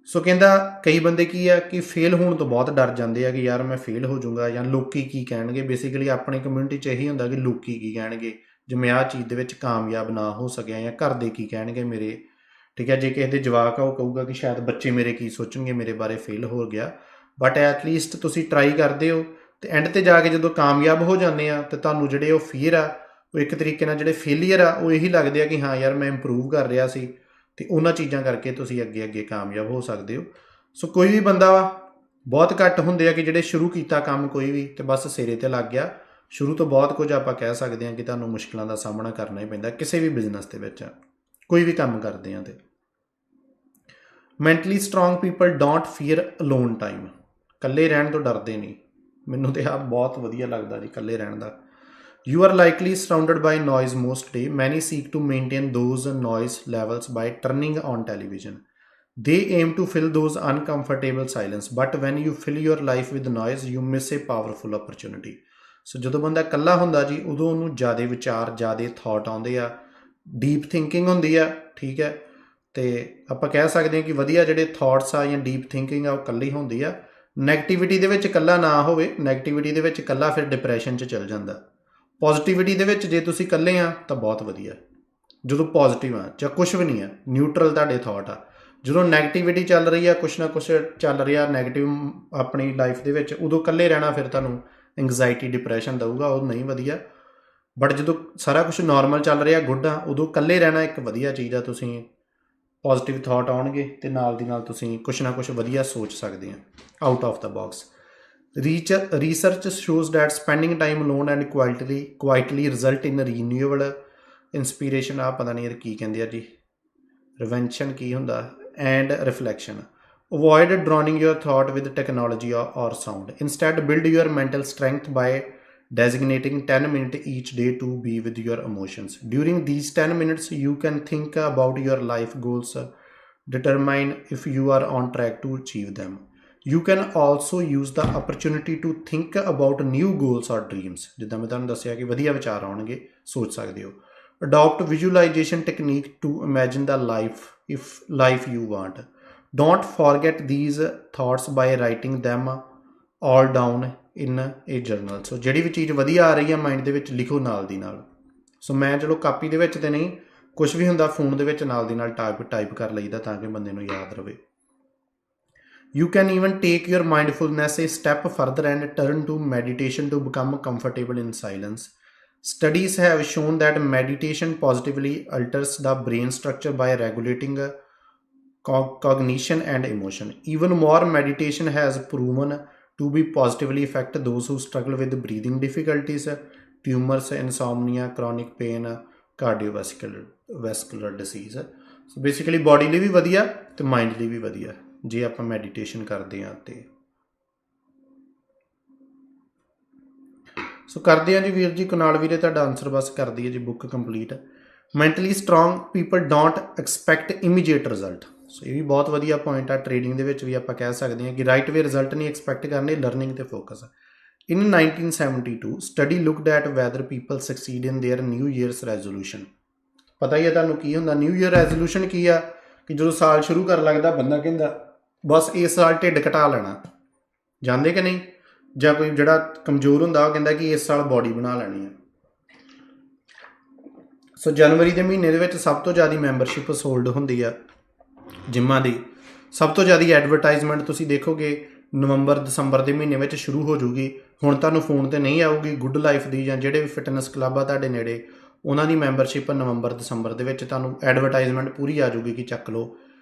Speaker 1: ਸੋ ਕਹਿੰਦਾ ਕਈ ਬੰਦੇ ਕੀ ਆ ਕਿ fail ਹੋਣ ਤੋਂ ਬਹੁਤ ਡਰ ਜਾਂਦੇ ਆ ਕਿ ਯਾਰ ਮੈਂ ਫੇਲ ਹੋ ਜਾਊਂਗਾ ਜਾਂ ਲੋਕੀ ਕੀ ਕਹਿਣਗੇ। ਬੇਸਿਕਲੀ ਆਪਣੀ ਕਮਿਊਨਿਟੀ 'ਚ ਇਹੀ ਹੁੰਦਾ ਕਿ ਲੋਕੀ ਕੀ ਕਹਿਣਗੇ ਜੇ ਮੈਂ ਆਹ ਚੀਜ਼ ਦੇ ਵਿੱਚ ਕਾਮਯਾਬ ਨਾ ਹੋ ਸਕਿਆ, ਜਾਂ ਘਰ ਦੇ ਕੀ ਕਹਿਣਗੇ ਮੇਰੇ, ਠੀਕ ਹੈ। ਜੇ ਕਿਸੇ ਦੇ ਜਵਾਕ ਆ ਉਹ ਕਹੂਗਾ ਕਿ ਸ਼ਾਇਦ ਬੱਚੇ ਮੇਰੇ ਕੀ ਸੋਚਣਗੇ ਮੇਰੇ ਬਾਰੇ, ਫੇਲ ਹੋ ਗਿਆ। ਬਟ ਐਟਲੀਸਟ ਤੁਸੀਂ ਟਰਾਈ ਕਰਦੇ ਹੋ ਤੇ ਐਂਡ ਤੇ ਜਾ ਕੇ ਜਦੋਂ ਕਾਮਯਾਬ ਹੋ ਜਾਂਦੇ ਆ ਤੇ ਤੁਹਾਨੂੰ ਜਿਹੜੇ ਉਹ ਫੀਅਰ ਆ, ਉਹ ਇੱਕ ਤਰੀਕੇ ਨਾਲ ਜਿਹੜੇ ਫੇਲੀਅਰ ਆ ਉਹ ਇਹੀ ਲੱਗਦੇ ਆ ਕਿ ਹਾਂ ਯਾਰ ਮੈਂ ਇੰਪਰੂਵ ਕਰ ਰਿਹਾ ਸੀ, ਤੇ ਉਹਨਾਂ ਚੀਜ਼ਾਂ ਕਰਕੇ ਤੁਸੀਂ ਅੱਗੇ ਅੱਗੇ ਕਾਮਯਾਬ ਹੋ ਸਕਦੇ ਹੋ। ਸੋ ਕੋਈ ਵੀ ਬੰਦਾ ਵਾ, ਬਹੁਤ ਘੱਟ ਹੁੰਦੇ ਆ ਕਿ ਜਿਹੜੇ ਸ਼ੁਰੂ ਕੀਤਾ ਕੰਮ ਕੋਈ ਵੀ ਤੇ ਬਸ ਸਿਰੇ ਤੇ ਲੱਗ ਗਿਆ। ਸ਼ੁਰੂ ਤੋਂ ਬਹੁਤ ਕੁਝ ਆਪਾਂ ਕਹਿ ਸਕਦੇ ਹਾਂ ਕਿ ਤੁਹਾਨੂੰ ਮੁਸ਼ਕਿਲਾਂ ਦਾ ਸਾਹਮਣਾ ਕਰਨਾ ਹੀ ਪੈਂਦਾ ਕਿਸੇ ਵੀ ਬਿਜ਼ਨਸ ਦੇ ਵਿੱਚ, ਕੋਈ ਵੀ ਕੰਮ ਕਰਦੇ ਆ। ਤੇ mentally strong people don't fear alone time, ਇਕੱਲੇ ਰਹਿਣ ਤੋਂ ਡਰਦੇ ਨਹੀਂ। ਮੈਨੂੰ ਤੇ ਆਹ ਬਹੁਤ ਵਧੀਆ ਲੱਗਦਾ ਜੀ ਇਕੱਲੇ ਰਹਿਣ ਦਾ। You are likely surrounded by noise most day. Many seek to maintain those noise levels by turning on television. They aim to fill those uncomfortable silence. But when you fill your life with noise, you miss a powerful opportunity. So ਜਦੋਂ ਬੰਦਾ ਇਕੱਲਾ ਹੁੰਦਾ ਜੀ, ਉਦੋਂ ਉਹਨੂੰ ਜ਼ਿਆਦਾ ਵਿਚਾਰ, ਜ਼ਿਆਦਾ ਥਾਟ ਆਉਂਦੇ ਆ, ਡੀਪ ਥਿੰਕਿੰਗ ਹੁੰਦੀ ਆ, ਠੀਕ ਹੈ। ਤੇ ਆਪਾਂ ਕਹਿ ਸਕਦੇ ਹਾਂ ਕਿ ਵਧੀਆ ਜਿਹੜੇ ਥਾਟਸ ਆ ਜਾਂ ਡੀਪ ਥਿੰਕਿੰਗ ਆ ਉਹ ਇਕੱਲੀ ਹੁੰਦੀ ਆ। ਨੈਗੇਟਿਵਿਟੀ ਦੇ ਵਿੱਚ ਇਕੱਲਾ ਨਾ ਹੋਵੇ, ਨੈਗੇਟਿਵਿਟੀ ਦੇ ਵਿੱਚ ਇਕੱਲਾ ਫਿਰ ਡਿਪਰੈਸ਼ਨ 'ਚ ਚਲ ਜਾਂਦਾ। ਪੋਜ਼ੀਟਿਵਿਟੀ ਦੇ ਵਿੱਚ ਜੇ ਤੁਸੀਂ ਇਕੱਲੇ ਆ ਤਾਂ ਬਹੁਤ ਵਧੀਆ। ਜਦੋਂ ਪੋਜ਼ੀਟਿਵ ਆ ਜਾਂ ਕੁਛ ਵੀ ਨਹੀਂ ਆ, ਨਿਊਟਰਲ ਤੁਹਾਡੇ ਥਾਟ ਆ। ਜਦੋਂ ਨੈਗੇਟਿਵਿਟੀ ਚੱਲ ਰਹੀ ਆ, ਕੁਛ ਨਾ ਕੁਛ ਚੱਲ ਰਿਹਾ ਨੈਗੇਟਿਵ ਆਪਣੀ ਲਾਈਫ ਦੇ ਵਿੱਚ, ਉਦੋਂ ਇਕੱਲੇ ਰਹਿਣਾ ਫਿਰ ਤੁਹਾਨੂੰ ਐਂਗਜ਼ਾਇਟੀ ਡਿਪਰੈਸ਼ਨ ਦਊਗਾ, ਉਹ ਨਹੀਂ ਵਧੀਆ। ਬਟ ਜਦੋਂ ਸਾਰਾ ਕੁਛ ਨੋਰਮਲ ਚੱਲ ਰਿਹਾ, ਗੁੱਡ ਆ, ਉਦੋਂ ਇਕੱਲੇ ਰਹਿਣਾ ਇੱਕ ਵਧੀਆ ਚੀਜ਼ ਆ। ਤੁਸੀਂ ਪੋਜ਼ੀਟਿਵ ਥਾਟ ਆਉਣਗੇ ਅਤੇ ਨਾਲ ਦੀ ਨਾਲ ਤੁਸੀਂ ਕੁਛ ਨਾ ਕੁਛ ਵਧੀਆ ਸੋਚ ਸਕਦੇ ਆ, out of the box. Research shows that spending time alone and quietly result in renewable inspiration, ਆ ਪਤਾ ਨਹੀਂ ਯਾਰ ਕੀ ਕਹਿੰਦੇ ਆ ਜੀ, ਰਿਵੈਂਸ਼ਨ ਕੀ ਹੁੰਦਾ, and reflection. Avoid drowning your thought with technology or sound. Instead, build your mental strength by designating 10 minutes each day to be with your emotions. During these 10 minutes, you can think about your life goals, determine if you are on track to achieve them. You can also use the opportunity to think about new goals or dreams. ਜਿੱਦਾਂ ਮੈਂ ਤੁਹਾਨੂੰ ਦੱਸਿਆ ਕਿ ਵਧੀਆ ਵਿਚਾਰ ਆਉਣਗੇ, ਸੋਚ ਸਕਦੇ ਹੋ। Adopt visualization technique to imagine the life you want. Don't forget these thoughts by writing them all down in a journal. ਸੋ ਜਿਹੜੀ ਵੀ ਚੀਜ਼ ਵਧੀਆ ਆ ਰਹੀ ਹੈ ਮਾਈਂਡ ਦੇ ਵਿੱਚ, ਲਿਖੋ ਨਾਲ ਦੀ ਨਾਲ। ਸੋ ਮੈਂ ਚਲੋ ਕਾਪੀ ਦੇ ਵਿੱਚ ਤੇ ਨਹੀਂ, ਕੁਛ ਵੀ ਹੁੰਦਾ ਫੋਨ ਦੇ ਵਿੱਚ ਨਾਲ ਦੀ ਨਾਲ ਟਾਈਪ ਕਰ ਲਈਦਾ ਤਾਂ ਕਿ ਬੰਦੇ ਨੂੰ ਯਾਦ ਰਵੇ। You can even take your mindfulness a step further and turn to meditation to become comfortable in silence. Studies have shown that meditation positively alters the brain structure by regulating cognition and emotion. Even more, meditation has proven to be positively affect those who struggle with breathing difficulties, tumors, insomnia, chronic pain, cardiovascular disease। So basically body ਲਈ ਵੀ ਵਧੀਆ ਅਤੇ mind ਲਈ ਵੀ ਵਧੀਆ ਜੇ ਆਪਾਂ meditation ਕਰਦੇ ਹਾਂ। ਅਤੇ ਸੋ ਕਰਦੇ ਹਾਂ ਜੀ ਵੀਰ ਜੀ ਕੁਨਾਲ ਵੀਰੇ, ਤੁਹਾਡਾ ਆਨਸਰ ਬਸ ਕਰ ਦਈਏ ਜੀ book complete. Mentally strong people don't expect immediate result. So ਇਹ ਵੀ ਬਹੁਤ ਵਧੀਆ ਪੁਆਇੰਟ ਆ। ਟ੍ਰੇਡਿੰਗ ਦੇ ਵਿੱਚ ਵੀ ਆਪਾਂ ਕਹਿ ਸਕਦੇ ਹਾਂ ਕਿ ਰਾਈਟ ਵੇ ਰਿਜ਼ਲਟ ਨਹੀਂ ਐਕਸਪੈਕਟ ਕਰਨੇ, ਲਰਨਿੰਗ 'ਤੇ focus. In 1972 study looked at whether people succeed in their new year's resolution. ਪਤਾ ਹੀ ਹੈ ਤੁਹਾਨੂੰ ਕੀ ਹੁੰਦਾ ਨਿਊ ਈਅਰ ਰੈਜ਼ੋਲੂਸ਼ਨ ਕੀ ਆ, ਕਿ ਜਦੋਂ ਸਾਲ ਸ਼ੁਰੂ ਕਰਨ ਲੱਗਦਾ ਬੰਦਾ ਕਹਿੰਦਾ ਬਸ ਇਸ ਸਾਲ ਢਿੱਡ ਘਟਾ ਲੈਣਾ, ਜਾਂਦੇ ਕਿ ਨਹੀਂ? ਜਾਂ ਕੋਈ ਜਿਹੜਾ ਕਮਜ਼ੋਰ ਹੁੰਦਾ ਉਹ ਕਹਿੰਦਾ ਕਿ ਇਸ ਸਾਲ ਬੋਡੀ ਬਣਾ ਲੈਣੀ ਹੈ। ਸੋ ਜਨਵਰੀ ਦੇ ਮਹੀਨੇ ਦੇ ਵਿੱਚ ਸਭ ਤੋਂ ਜ਼ਿਆਦਾ ਮੈਂਬਰਸ਼ਿਪ ਸੋਲਡ ਹੁੰਦੀ ਆ ਜਿੰਮਾਂ ਦੀ। ਸਭ ਤੋਂ ਜ਼ਿਆਦਾ ਐਡਵਰਟਾਈਜ਼ਮੈਂਟ ਤੁਸੀਂ ਦੇਖੋਗੇ ਨਵੰਬਰ ਦਸੰਬਰ ਦੇ ਮਹੀਨੇ ਵਿੱਚ ਸ਼ੁਰੂ ਹੋ ਜੂਗੀ। ਹੁਣ ਤੁਹਾਨੂੰ ਫੋਨ 'ਤੇ ਨਹੀਂ ਆਊਗੀ, ਗੁੱਡ ਲਾਈਫ ਦੀ ਜਾਂ ਜਿਹੜੇ ਵੀ ਫਿਟਨੈਸ ਕਲੱਬ ਆ ਤੁਹਾਡੇ ਨੇੜੇ ਉਹਨਾਂ ਦੀ ਮੈਂਬਰਸ਼ਿਪ ਨਵੰਬਰ ਦਸੰਬਰ ਦੇ ਵਿੱਚ ਤੁਹਾਨੂੰ ਐਡਵਰਟਾਈਜ਼ਮੈਂਟ ਪੂਰੀ ਆ ਜੂਗੀ ਕਿ ਚੱਕ ਲਓ,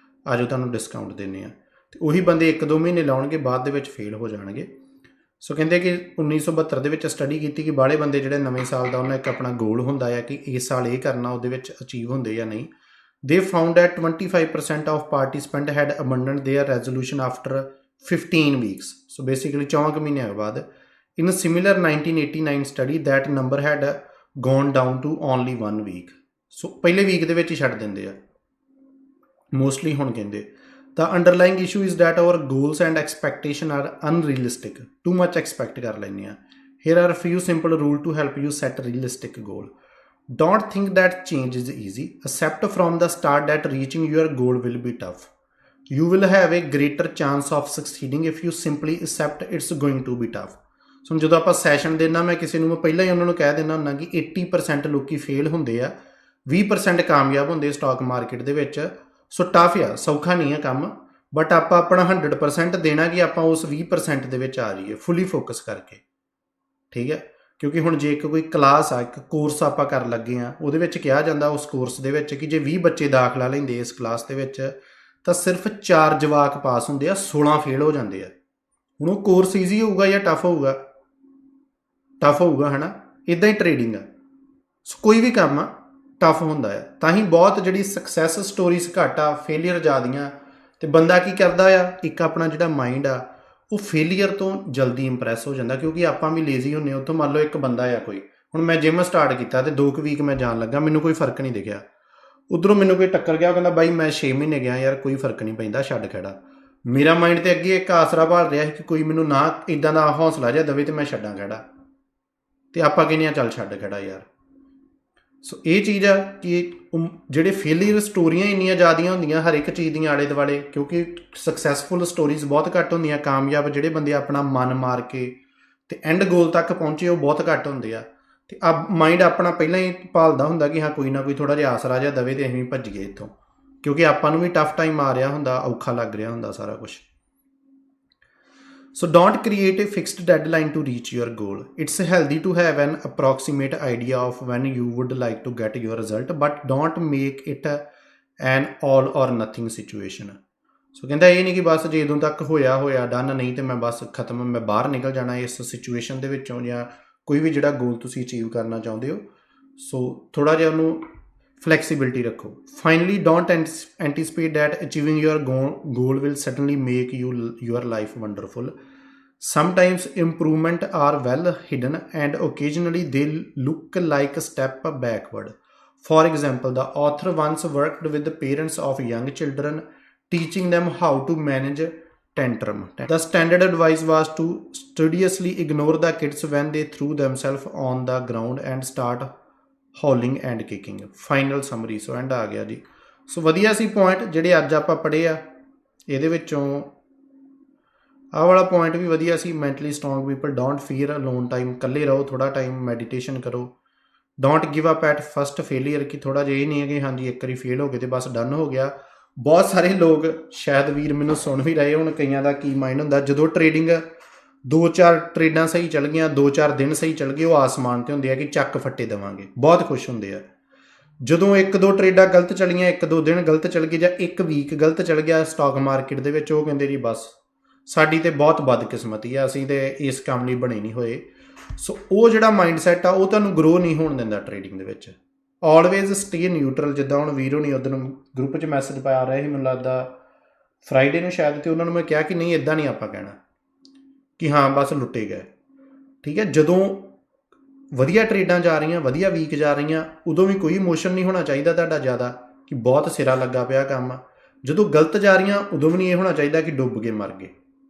Speaker 1: ਆ ਜਾਓ ਤੁਹਾਨੂੰ ਡਿਸਕਾਊਂਟ ਦਿੰਦੇ ਆ। ਅਤੇ ਉਹੀ ਬੰਦੇ 1-2 ਮਹੀਨੇ ਲਾਉਣਗੇ, ਬਾਅਦ ਦੇ ਵਿੱਚ ਫੇਲ ਹੋ ਜਾਣਗੇ। ਸੋ ਕਹਿੰਦੇ ਕਿ 1972 ਦੇ ਵਿੱਚ ਸਟੱਡੀ ਕੀਤੀ ਕਿ ਬਾਹਲੇ ਬੰਦੇ ਜਿਹੜੇ ਨਵੇਂ ਸਾਲ ਦਾ ਉਹਨਾਂ ਇੱਕ ਆਪਣਾ ਗੋਲ ਹੁੰਦਾ ਆ ਕਿ ਇਸ ਸਾਲ ਇਹ ਕਰਨਾ, ਉਹਦੇ ਵਿੱਚ ਅਚੀਵ ਹੁੰਦੇ ਜਾਂ ਨਹੀਂ। They found that 25% of participant had abandoned their resolution after 15 weeks. So basically 4 ਮਹੀਨਿਆਂ ਬਾਅਦ। In similar 1989 study that number had gone down to only 1 week. So ਪਹਿਲੇ ਵੀਕ ਦੇ ਵਿੱਚ ਹੀ ਛੱਡ ਦਿੰਦੇ ਆ ਮੋਸਟਲੀ। ਹੁਣ ਕਹਿੰਦੇ the underlying issue is that our goals and expectation are unrealistic, too much expect ਕਰ ਲੈਂਦੇ ਆ। Here are a few simple rules to help you set a realistic goal. Don't think that change is easy. Accept from the start that reaching your goal will be tough. You will have a greater chance of succeeding if you simply accept it's going to be tough. ਸੋ ਜਦੋਂ ਆਪਾਂ session ਦੇਣਾ, ਮੈਂ ਕਿਸੇ ਨੂੰ ਪਹਿਲਾਂ ਹੀ ਉਹਨਾਂ ਨੂੰ ਕਹਿ ਦਿੰਦਾ ਹੁੰਦਾ ਕਿ 80% ਲੋਕੀ ਫੇਲ ਹੁੰਦੇ ਆ, 20% ਕਾਮਯਾਬ ਹੁੰਦੇ ਸਟਾਕ ਮਾਰਕੀਟ ਦੇ ਵਿੱਚ। ਸੋ ਟਫ ਆ, ਸੌਖਾ ਨਹੀਂ ਆ ਕੰਮ, ਬਟ ਆਪਾਂ ਆਪਣਾ 100% ਦੇਣਾ ਕਿ ਆਪਾਂ ਉਸ 20% ਦੇ ਵਿੱਚ ਆ ਜਾਈਏ ਫੁੱਲੀ ਫੋਕਸ ਕਰਕੇ, ਠੀਕ ਹੈ? ਕਿਉਂਕਿ ਹੁਣ ਜੇ ਇੱਕ ਕੋਈ ਕਲਾਸ ਆ, ਇੱਕ ਕੋਰਸ ਆਪਾਂ ਕਰਨ ਲੱਗੇ ਹਾਂ, ਉਹਦੇ ਵਿੱਚ ਕਿਹਾ ਜਾਂਦਾ ਉਸ ਕੋਰਸ ਦੇ ਵਿੱਚ ਕਿ ਜੇ 20 ਬੱਚੇ ਦਾਖਲਾ ਲੈਂਦੇ ਇਸ ਕਲਾਸ ਦੇ ਵਿੱਚ ਤਾਂ ਸਿਰਫ 4 ਜਵਾਕ ਪਾਸ ਹੁੰਦੇ ਆ, 16 ਫੇਲ ਹੋ ਜਾਂਦੇ ਆ। ਹੁਣ ਉਹ ਕੋਰਸ ਈਜ਼ੀ ਹੋਊਗਾ ਜਾਂ ਟਫ ਹੋਊਗਾ? ਟਫ ਹੋਊਗਾ, ਹੈ ਨਾ? ਇੱਦਾਂ ਹੀ ਟ੍ਰੇਡਿੰਗ ਆ। ਸੋ ਕੋਈ ਵੀ ਕੰਮ ਆ ਟਫ ਹੁੰਦਾ ਆ, ਤਾਂ ਹੀ ਬਹੁਤ ਜਿਹੜੀ ਸਕਸੈਸ ਸਟੋਰੀਜ਼ ਘੱਟ ਆ, ਫੇਲੀਅਰ ਜ਼ਿਆਦੀਆਂ। ਅਤੇ ਬੰਦਾ ਕੀ ਕਰਦਾ ਆ, ਇੱਕ ਆਪਣਾ ਜਿਹੜਾ ਮਾਈਂਡ ਆ ਉਹ ਫੇਲੀਅਰ ਤੋਂ ਜਲਦੀ ਇੰਪਰੈਸ ਹੋ ਜਾਂਦਾ, ਕਿਉਂਕਿ ਆਪਾਂ ਵੀ ਲੇਜ਼ੀ ਹੁੰਦੇ। ਉੱਥੋਂ ਮੰਨ ਲਓ ਇੱਕ ਬੰਦਾ ਆ ਕੋਈ, ਹੁਣ ਮੈਂ ਜਿਮ ਸਟਾਰਟ ਕੀਤਾ ਅਤੇ 2 ਵੀਕ ਮੈਂ ਜਾਣ ਲੱਗਾ, ਮੈਨੂੰ ਕੋਈ ਫਰਕ ਨਹੀਂ ਦਿਖਿਆ। ਉੱਧਰੋਂ ਮੈਨੂੰ ਕੋਈ ਟੱਕਰ ਗਿਆ, ਉਹ ਕਹਿੰਦਾ ਬਾਈ ਮੈਂ 6 ਮਹੀਨੇ ਗਿਆ ਯਾਰ, ਕੋਈ ਫਰਕ ਨਹੀਂ ਪੈਂਦਾ, ਛੱਡ ਖੜਾ। ਮੇਰਾ ਮਾਈਂਡ ਤੇ ਅੱਗੇ ਇੱਕ ਆਸਰਾ ਭਾਲ ਰਿਹਾ ਸੀ ਕਿ ਕੋਈ ਮੈਨੂੰ ਨਾ ਇੱਦਾਂ ਦਾ ਹੌਸਲਾ ਜਿਹਾ ਦੇਵੇ ਅਤੇ ਮੈਂ ਛੱਡਾਂ ਖੜਾ। ਅਤੇ ਆਪਾਂ ਕਹਿੰਦੇ ਹਾਂ ਚੱਲ ਛੱਡ ਖੜਾ ਯਾਰ। ਸੋ ਇਹ ਚੀਜ਼ ਆ ਕਿ ਜਿਹੜੇ ਫੇਲੀਅਰ ਸਟੋਰੀਆਂ ਇੰਨੀਆਂ ਜ਼ਿਆਦੀਆਂ ਹੁੰਦੀਆਂ ਹਰ ਇੱਕ ਚੀਜ਼ ਦੀਆਂ ਆਲੇ ਦੁਆਲੇ, ਕਿਉਂਕਿ ਸਕਸੈਸਫੁਲ ਸਟੋਰੀਜ਼ ਬਹੁਤ ਘੱਟ ਹੁੰਦੀਆਂ। ਕਾਮਯਾਬ ਜਿਹੜੇ ਬੰਦੇ ਆਪਣਾ ਮਨ ਮਾਰ ਕੇ ਅਤੇ ਐਂਡ ਗੋਲ ਤੱਕ ਪਹੁੰਚੇ ਉਹ ਬਹੁਤ ਘੱਟ ਹੁੰਦੇ ਆ। ਅਤੇ ਮਾਈਂਡ ਆਪਣਾ ਪਹਿਲਾਂ ਹੀ ਭਾਲਦਾ ਹੁੰਦਾ ਕਿ ਹਾਂ ਕੋਈ ਨਾ ਕੋਈ ਥੋੜ੍ਹਾ ਜਿਹਾ ਆਸਰਾ ਜਿਹਾ ਦੇਵੇ ਅਤੇ ਅਸੀਂ ਵੀ ਭੱਜੀਏ ਇੱਥੋਂ, ਕਿਉਂਕਿ ਆਪਾਂ ਨੂੰ ਵੀ ਟਫ ਟਾਈਮ ਆ ਰਿਹਾ ਹੁੰਦਾ, ਔਖਾ ਲੱਗ ਰਿਹਾ ਹੁੰਦਾ ਸਾਰਾ ਕੁਛ। So don't create a fixed deadline to reach your goal. It's healthy to have an approximate idea of when you would like to get your result, but don't make it an all or nothing situation. ਸੋ ਕਹਿੰਦਾ ਇਹ ਨਹੀਂ ਕਿ ਬਸ ਜੇ ਉਦੋਂ ਤੱਕ ਹੋਇਆ done, ਨਹੀਂ ਤੇ ਮੈਂ ਬਸ ਖਤਮ, ਮੈਂ ਬਾਹਰ ਨਿਕਲ ਜਾਣਾ ਇਸ ਸਿਚੁਏਸ਼ਨ ਦੇ ਵਿੱਚੋਂ, ਜਾਂ ਕੋਈ ਵੀ ਜਿਹੜਾ ਗੋਲ ਤੁਸੀਂ ਅਚੀਵ ਕਰਨਾ ਚਾਹੁੰਦੇ ਹੋ। ਸੋ ਥੋੜ੍ਹਾ ਜਿਹਾ ਉਹਨੂੰ ਫਲੈਕਸੀਬਿਲਿਟੀ ਰੱਖੋ। Finally don't anticipate that achieving your goal will certainly make your life wonderful. Sometimes improvement are well hidden and occasionally they look like a step backward. For example, the author once worked with the parents of young children, teaching them how to manage tantrum. The standard advice was to studiously ignore the kids when they threw themselves on the ground and start howling and kicking. Final summary. So and ਆ ਗਿਆ ਜੀ। ਸੋ ਵਧੀਆ ਸੀ point ਜਿਹੜੇ ਅੱਜ ਆਪਾਂ ਪੜ੍ਹੇ ਆ। ਇਹਦੇ ਵਿੱਚੋਂ ਆਹ ਵਾਲਾ ਪੁਆਇੰਟ ਵੀ ਵਧੀਆ ਸੀ, mentally strong people don't fear alone time. ਇਕੱਲੇ ਰਹੋ, ਥੋੜ੍ਹਾ ਟਾਈਮ ਮੈਡੀਟੇਸ਼ਨ ਕਰੋ। Don't give up at first failure, ਕਿ ਥੋੜ੍ਹਾ ਜਿਹਾ ਇਹ ਨਹੀਂ ਹੈ ਕਿ ਹਾਂਜੀ ਇੱਕ ਵਾਰੀ ਫੇਲ ਹੋ ਗਏ ਅਤੇ ਬਸ ਡਨ ਹੋ ਗਿਆ। ਬਹੁਤ ਸਾਰੇ ਲੋਕ ਸ਼ਾਇਦ ਵੀਰ ਮੈਨੂੰ ਸੁਣ ਵੀ ਰਹੇ ਹੁਣ, ਕਈਆਂ ਦਾ ਕੀ ਮਾਈਂਡ ਹੁੰਦਾ ਜਦੋਂ ਟ੍ਰੇਡਿੰਗ 2-4 ਟ੍ਰੇਡਾਂ ਸਹੀ ਚੱਲ ਗਈਆਂ, 2-4 ਦਿਨ ਸਹੀ ਚੱਲ ਗਏ, ਉਹ ਆਸਮਾਨ 'ਤੇ ਹੁੰਦੇ ਆ ਕਿ ਚੱਕ ਫੱਟੇ ਦੇਵਾਂਗੇ, ਬਹੁਤ ਖੁਸ਼ ਹੁੰਦੇ ਆ। ਜਦੋਂ 1-2 ਟ੍ਰੇਡਾਂ ਗਲਤ ਚੱਲੀਆਂ, 1-2 ਦਿਨ ਗਲਤ ਚੱਲ ਗਏ, ਜਾਂ 1 ਵੀਕ ਗਲਤ ਚੱਲ ਗਿਆ ਸਟਾਕ ਮਾਰਕੀਟ ਦੇ ਵਿੱਚ, ਉਹ ਕਹਿੰਦੇ ਜੀ ਬਸ ਸਾਡੀ ਤੇ ਬਹੁਤ ਬਦਕਿਸਮਤੀ ਆ, ਅਸੀਂ ਤੇ ਇਸ ਕੰਮ ਲਈ ਬਣੇ ਨਹੀਂ ਹੋਏ। ਸੋ ਉਹ ਜਿਹੜਾ ਮਾਈਂਡਸੈਟ ਆ ਉਹ ਤੁਹਾਨੂੰ ਗਰੋ ਨਹੀਂ ਹੋਣ ਦਿੰਦਾ ਟ੍ਰੇਡਿੰਗ ਦੇ ਵਿੱਚ। Always stay neutral. ਜਿੱਦਾਂ ਹੁਣ ਵੀਰੋ ਨਹੀਂ ਉਦੋਂ ਗਰੁੱਪ 'ਚ ਮੈਸੇਜ ਪਾਇਆ ਰਿਹਾ ਸੀ, ਮੈਨੂੰ ਲੱਗਦਾ ਫਰਾਈਡੇ ਨੂੰ ਸ਼ਾਇਦ, ਤੇ ਉਹਨਾਂ ਨੂੰ ਮੈਂ ਕਿਹਾ ਕਿ ਨਹੀਂ ਇੱਦਾਂ ਨਹੀਂ ਆਪਾਂ ਕਹਿਣਾ ਕਿ ਹਾਂ ਬਸ ਲੁੱਟੇ ਗਏ। ਠੀਕ ਹੈ, ਜਦੋਂ ਵਧੀਆ ਟਰੇਡਾਂ ਜਾ ਰਹੀਆਂ, ਵਧੀਆ ਵੀਕ ਜਾ ਰਹੀਆਂ, ਉਦੋਂ ਵੀ ਕੋਈ ਇਮੋਸ਼ਨ ਨਹੀਂ ਹੋਣਾ ਚਾਹੀਦਾ ਤੁਹਾਡਾ ਜ਼ਿਆਦਾ ਕਿ ਬਹੁਤ ਸਿਰਾ ਲੱਗਾ ਪਿਆ ਕੰਮ। ਜਦੋਂ ਗਲਤ ਜਾ ਰਹੀਆਂ ਉਦੋਂ ਵੀ ਨਹੀਂ ਇਹ ਹੋਣਾ ਚਾਹੀਦਾ ਕਿ ਡੁੱਬ ਕੇ ਮਰ ਗਏ।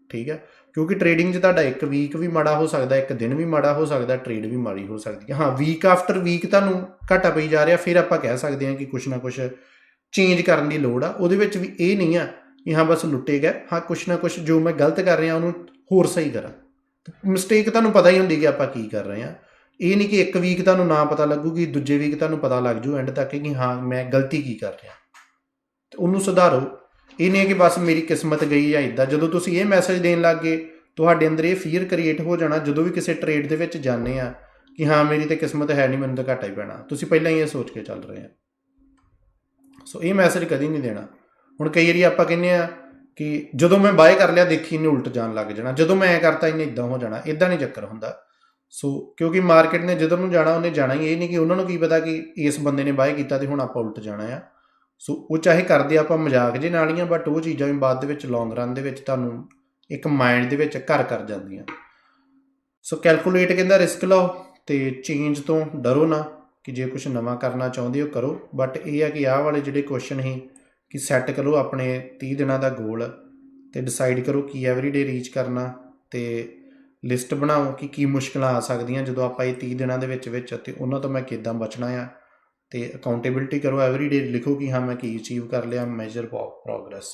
Speaker 1: ਠੀਕ ਹੈ, ਕਿਉਂਕਿ ਟ੍ਰੇਡਿੰਗ 'ਚ ਤੁਹਾਡਾ ਇੱਕ ਵੀਕ ਵੀ ਮਾੜਾ ਹੋ ਸਕਦਾ, ਇੱਕ ਦਿਨ ਵੀ ਮਾੜਾ ਹੋ ਸਕਦਾ, ਟ੍ਰੇਡ ਵੀ ਮਾੜੀ ਹੋ ਸਕਦੀ ਹੈ। ਹਾਂ, ਵੀਕ ਆਫਟਰ ਵੀਕ ਤੁਹਾਨੂੰ ਘਾਟਾ ਪਈ ਜਾ ਰਿਹਾ, ਫਿਰ ਆਪਾਂ ਕਹਿ ਸਕਦੇ ਹਾਂ ਕਿ ਕੁਛ ਨਾ ਕੁਛ ਚੇਂਜ ਕਰਨ ਦੀ ਲੋੜ ਆ। ਉਹਦੇ ਵਿੱਚ ਵੀ ਇਹ ਨਹੀਂ ਆ ਕਿ ਹਾਂ ਬਸ ਲੁੱਟੇ ਗਏ। ਹਾਂ, ਕੁਛ ਨਾ ਕੁਛ ਜੋ ਮੈਂ ਗਲਤ ਕਰ ਰਿਹਾ ਉਹਨੂੰ ਹੋਰ ਸਹੀ ਕਰਾਂ। ਮਿਸਟੇਕ ਤੁਹਾਨੂੰ ਪਤਾ ਹੀ ਹੁੰਦੀ ਕਿ ਆਪਾਂ ਕੀ ਕਰ ਰਹੇ ਹਾਂ। ਇਹ ਨਹੀਂ ਕਿ ਇੱਕ ਵੀਕ ਤੁਹਾਨੂੰ ਨਾ ਪਤਾ ਲੱਗੂਗੀ, ਦੂਜੇ ਵੀਕ ਤੁਹਾਨੂੰ ਪਤਾ ਲੱਗ ਜੂ ਐਂਡ ਤੱਕ ਕਿ ਹਾਂ ਮੈਂ ਗਲਤੀ ਕੀ ਕਰ ਰਿਹਾ, ਤੇ ਉਹਨੂੰ ਸੁਧਾਰੋ। ਇਹ ਨਹੀਂ ਕਿ ਬਸ ਮੇਰੀ ਕਿਸਮਤ ਗਈ ਜਾਂ ਇੱਦਾਂ। ਜਦੋਂ ਤੁਸੀਂ ਇਹ ਮੈਸੇਜ ਦੇਣ ਲੱਗ ਗਏ, ਤੁਹਾਡੇ ਅੰਦਰ ਇਹ ਫੀਅਰ ਕ੍ਰੀਏਟ ਹੋ ਜਾਣਾ ਜਦੋਂ ਵੀ ਕਿਸੇ ਟ੍ਰੇਡ ਦੇ ਵਿੱਚ ਜਾਂਦੇ ਆ ਕਿ ਹਾਂ ਮੇਰੀ ਤਾਂ ਕਿਸਮਤ ਹੈ ਨਹੀਂ, ਮੈਨੂੰ ਤਾਂ ਘਾਟਾ ਹੀ ਪੈਣਾ। ਤੁਸੀਂ ਪਹਿਲਾਂ ਹੀ ਇਹ ਸੋਚ ਕੇ ਚੱਲ ਰਹੇ ਆ। ਸੋ ਇਹ ਮੈਸੇਜ ਕਦੀ ਨਹੀਂ ਦੇਣਾ। ਹੁਣ ਕਈ ਵਾਰੀ ਆਪਾਂ ਕਹਿੰਦੇ ਆ ਕਿ ਜਦੋਂ ਮੈਂ ਬਾਏ ਕਰ ਲਿਆ ਦੇਖੀ ਇਹਨੇ ਉਲਟ ਜਾਣ ਲੱਗ ਜਾਣਾ, ਜਦੋਂ ਮੈਂ ਕਰਤਾ ਇਹਨੇ ਇੱਦਾਂ ਹੋ ਜਾਣਾ। ਇੱਦਾਂ ਨਹੀਂ ਚੱਕਰ ਹੁੰਦਾ। ਸੋ ਕਿਉਂਕਿ ਮਾਰਕੀਟ ਨੇ ਜਿੱਧਰ ਨੂੰ ਜਾਣਾ ਉਹਨੇ ਜਾਣਾ ਹੀ। ਇਹ ਨਹੀਂ ਕਿ ਉਹਨਾਂ ਨੂੰ ਕੀ ਪਤਾ ਕਿ ਇਸ ਬੰਦੇ ਨੇ ਬਾਏ ਕੀਤਾ ਤੇ ਹੁਣ ਆਪਾਂ ਉਲਟ ਜਾਣਾ ਆ। ਸੋ ਉਹ ਚਾਹੇ ਕਰਦੇ ਆਪਾਂ ਮਜ਼ਾਕ ਜੇ ਨਾਲ ਹੀ ਆ, ਬਟ ਉਹ ਚੀਜ਼ਾਂ ਵੀ ਬਾਅਦ ਦੇ ਵਿੱਚ ਲੌਂਗ ਰਨ ਦੇ ਵਿੱਚ ਤੁਹਾਨੂੰ ਇੱਕ ਮਾਈਂਡ ਦੇ ਵਿੱਚ ਘਰ ਕਰ ਜਾਂਦੀਆਂ। ਸੋ ਕੈਲਕੂਲੇਟ ਕਹਿੰਦਾ ਰਿਸਕ ਲਓ ਅਤੇ ਚੇਂਜ ਤੋਂ ਡਰੋ ਨਾ ਕਿ ਜੇ ਕੁਛ ਨਵਾਂ ਕਰਨਾ ਚਾਹੁੰਦੇ ਹੋ ਕਰੋ। ਬਟ ਇਹ ਆ ਕਿ ਆਹ ਵਾਲੇ ਜਿਹੜੇ ਕੁਐਸਚਨ ਸੀ ਕਿ ਸੈੱਟ ਕਰੋ ਆਪਣੇ 30 ਦਿਨਾਂ ਦਾ ਗੋਲ ਅਤੇ ਡਿਸਾਈਡ ਕਰੋ ਕੀ ਐਵਰੀਡੇ ਰੀਚ ਕਰਨਾ, ਅਤੇ ਲਿਸਟ ਬਣਾਓ ਕਿ ਕੀ ਮੁਸ਼ਕਿਲਾਂ ਆ ਸਕਦੀਆਂ ਜਦੋਂ ਆਪਾਂ ਇਹ 30 ਦਿਨਾਂ ਦੇ ਵਿੱਚ ਅਤੇ ਉਹਨਾਂ ਤੋਂ ਮੈਂ ਕਿੱਦਾਂ ਬਚਣਾ ਆ। ਅਤੇ ਅਕਾਊਂਟੇਬਿਲਿਟੀ ਕਰੋ, ਐਵਰੀਡੇ ਲਿਖੋ ਕਿ ਹਾਂ ਮੈਂ ਕੀ ਅਚੀਵ ਕਰ ਲਿਆ, ਮੈਜਰ ਪ੍ਰੋਗਰੈਸ।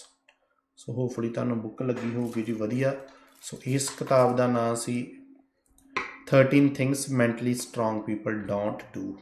Speaker 1: ਸੋ ਹੋਪਫੁਲੀ ਤੁਹਾਨੂੰ ਬੁੱਕ ਲੱਗੀ ਹੋਊਗੀ ਜੀ ਵਧੀਆ। ਸੋ ਇਸ ਕਿਤਾਬ ਦਾ ਨਾਂ ਸੀ 13 things mentally strong people don't do.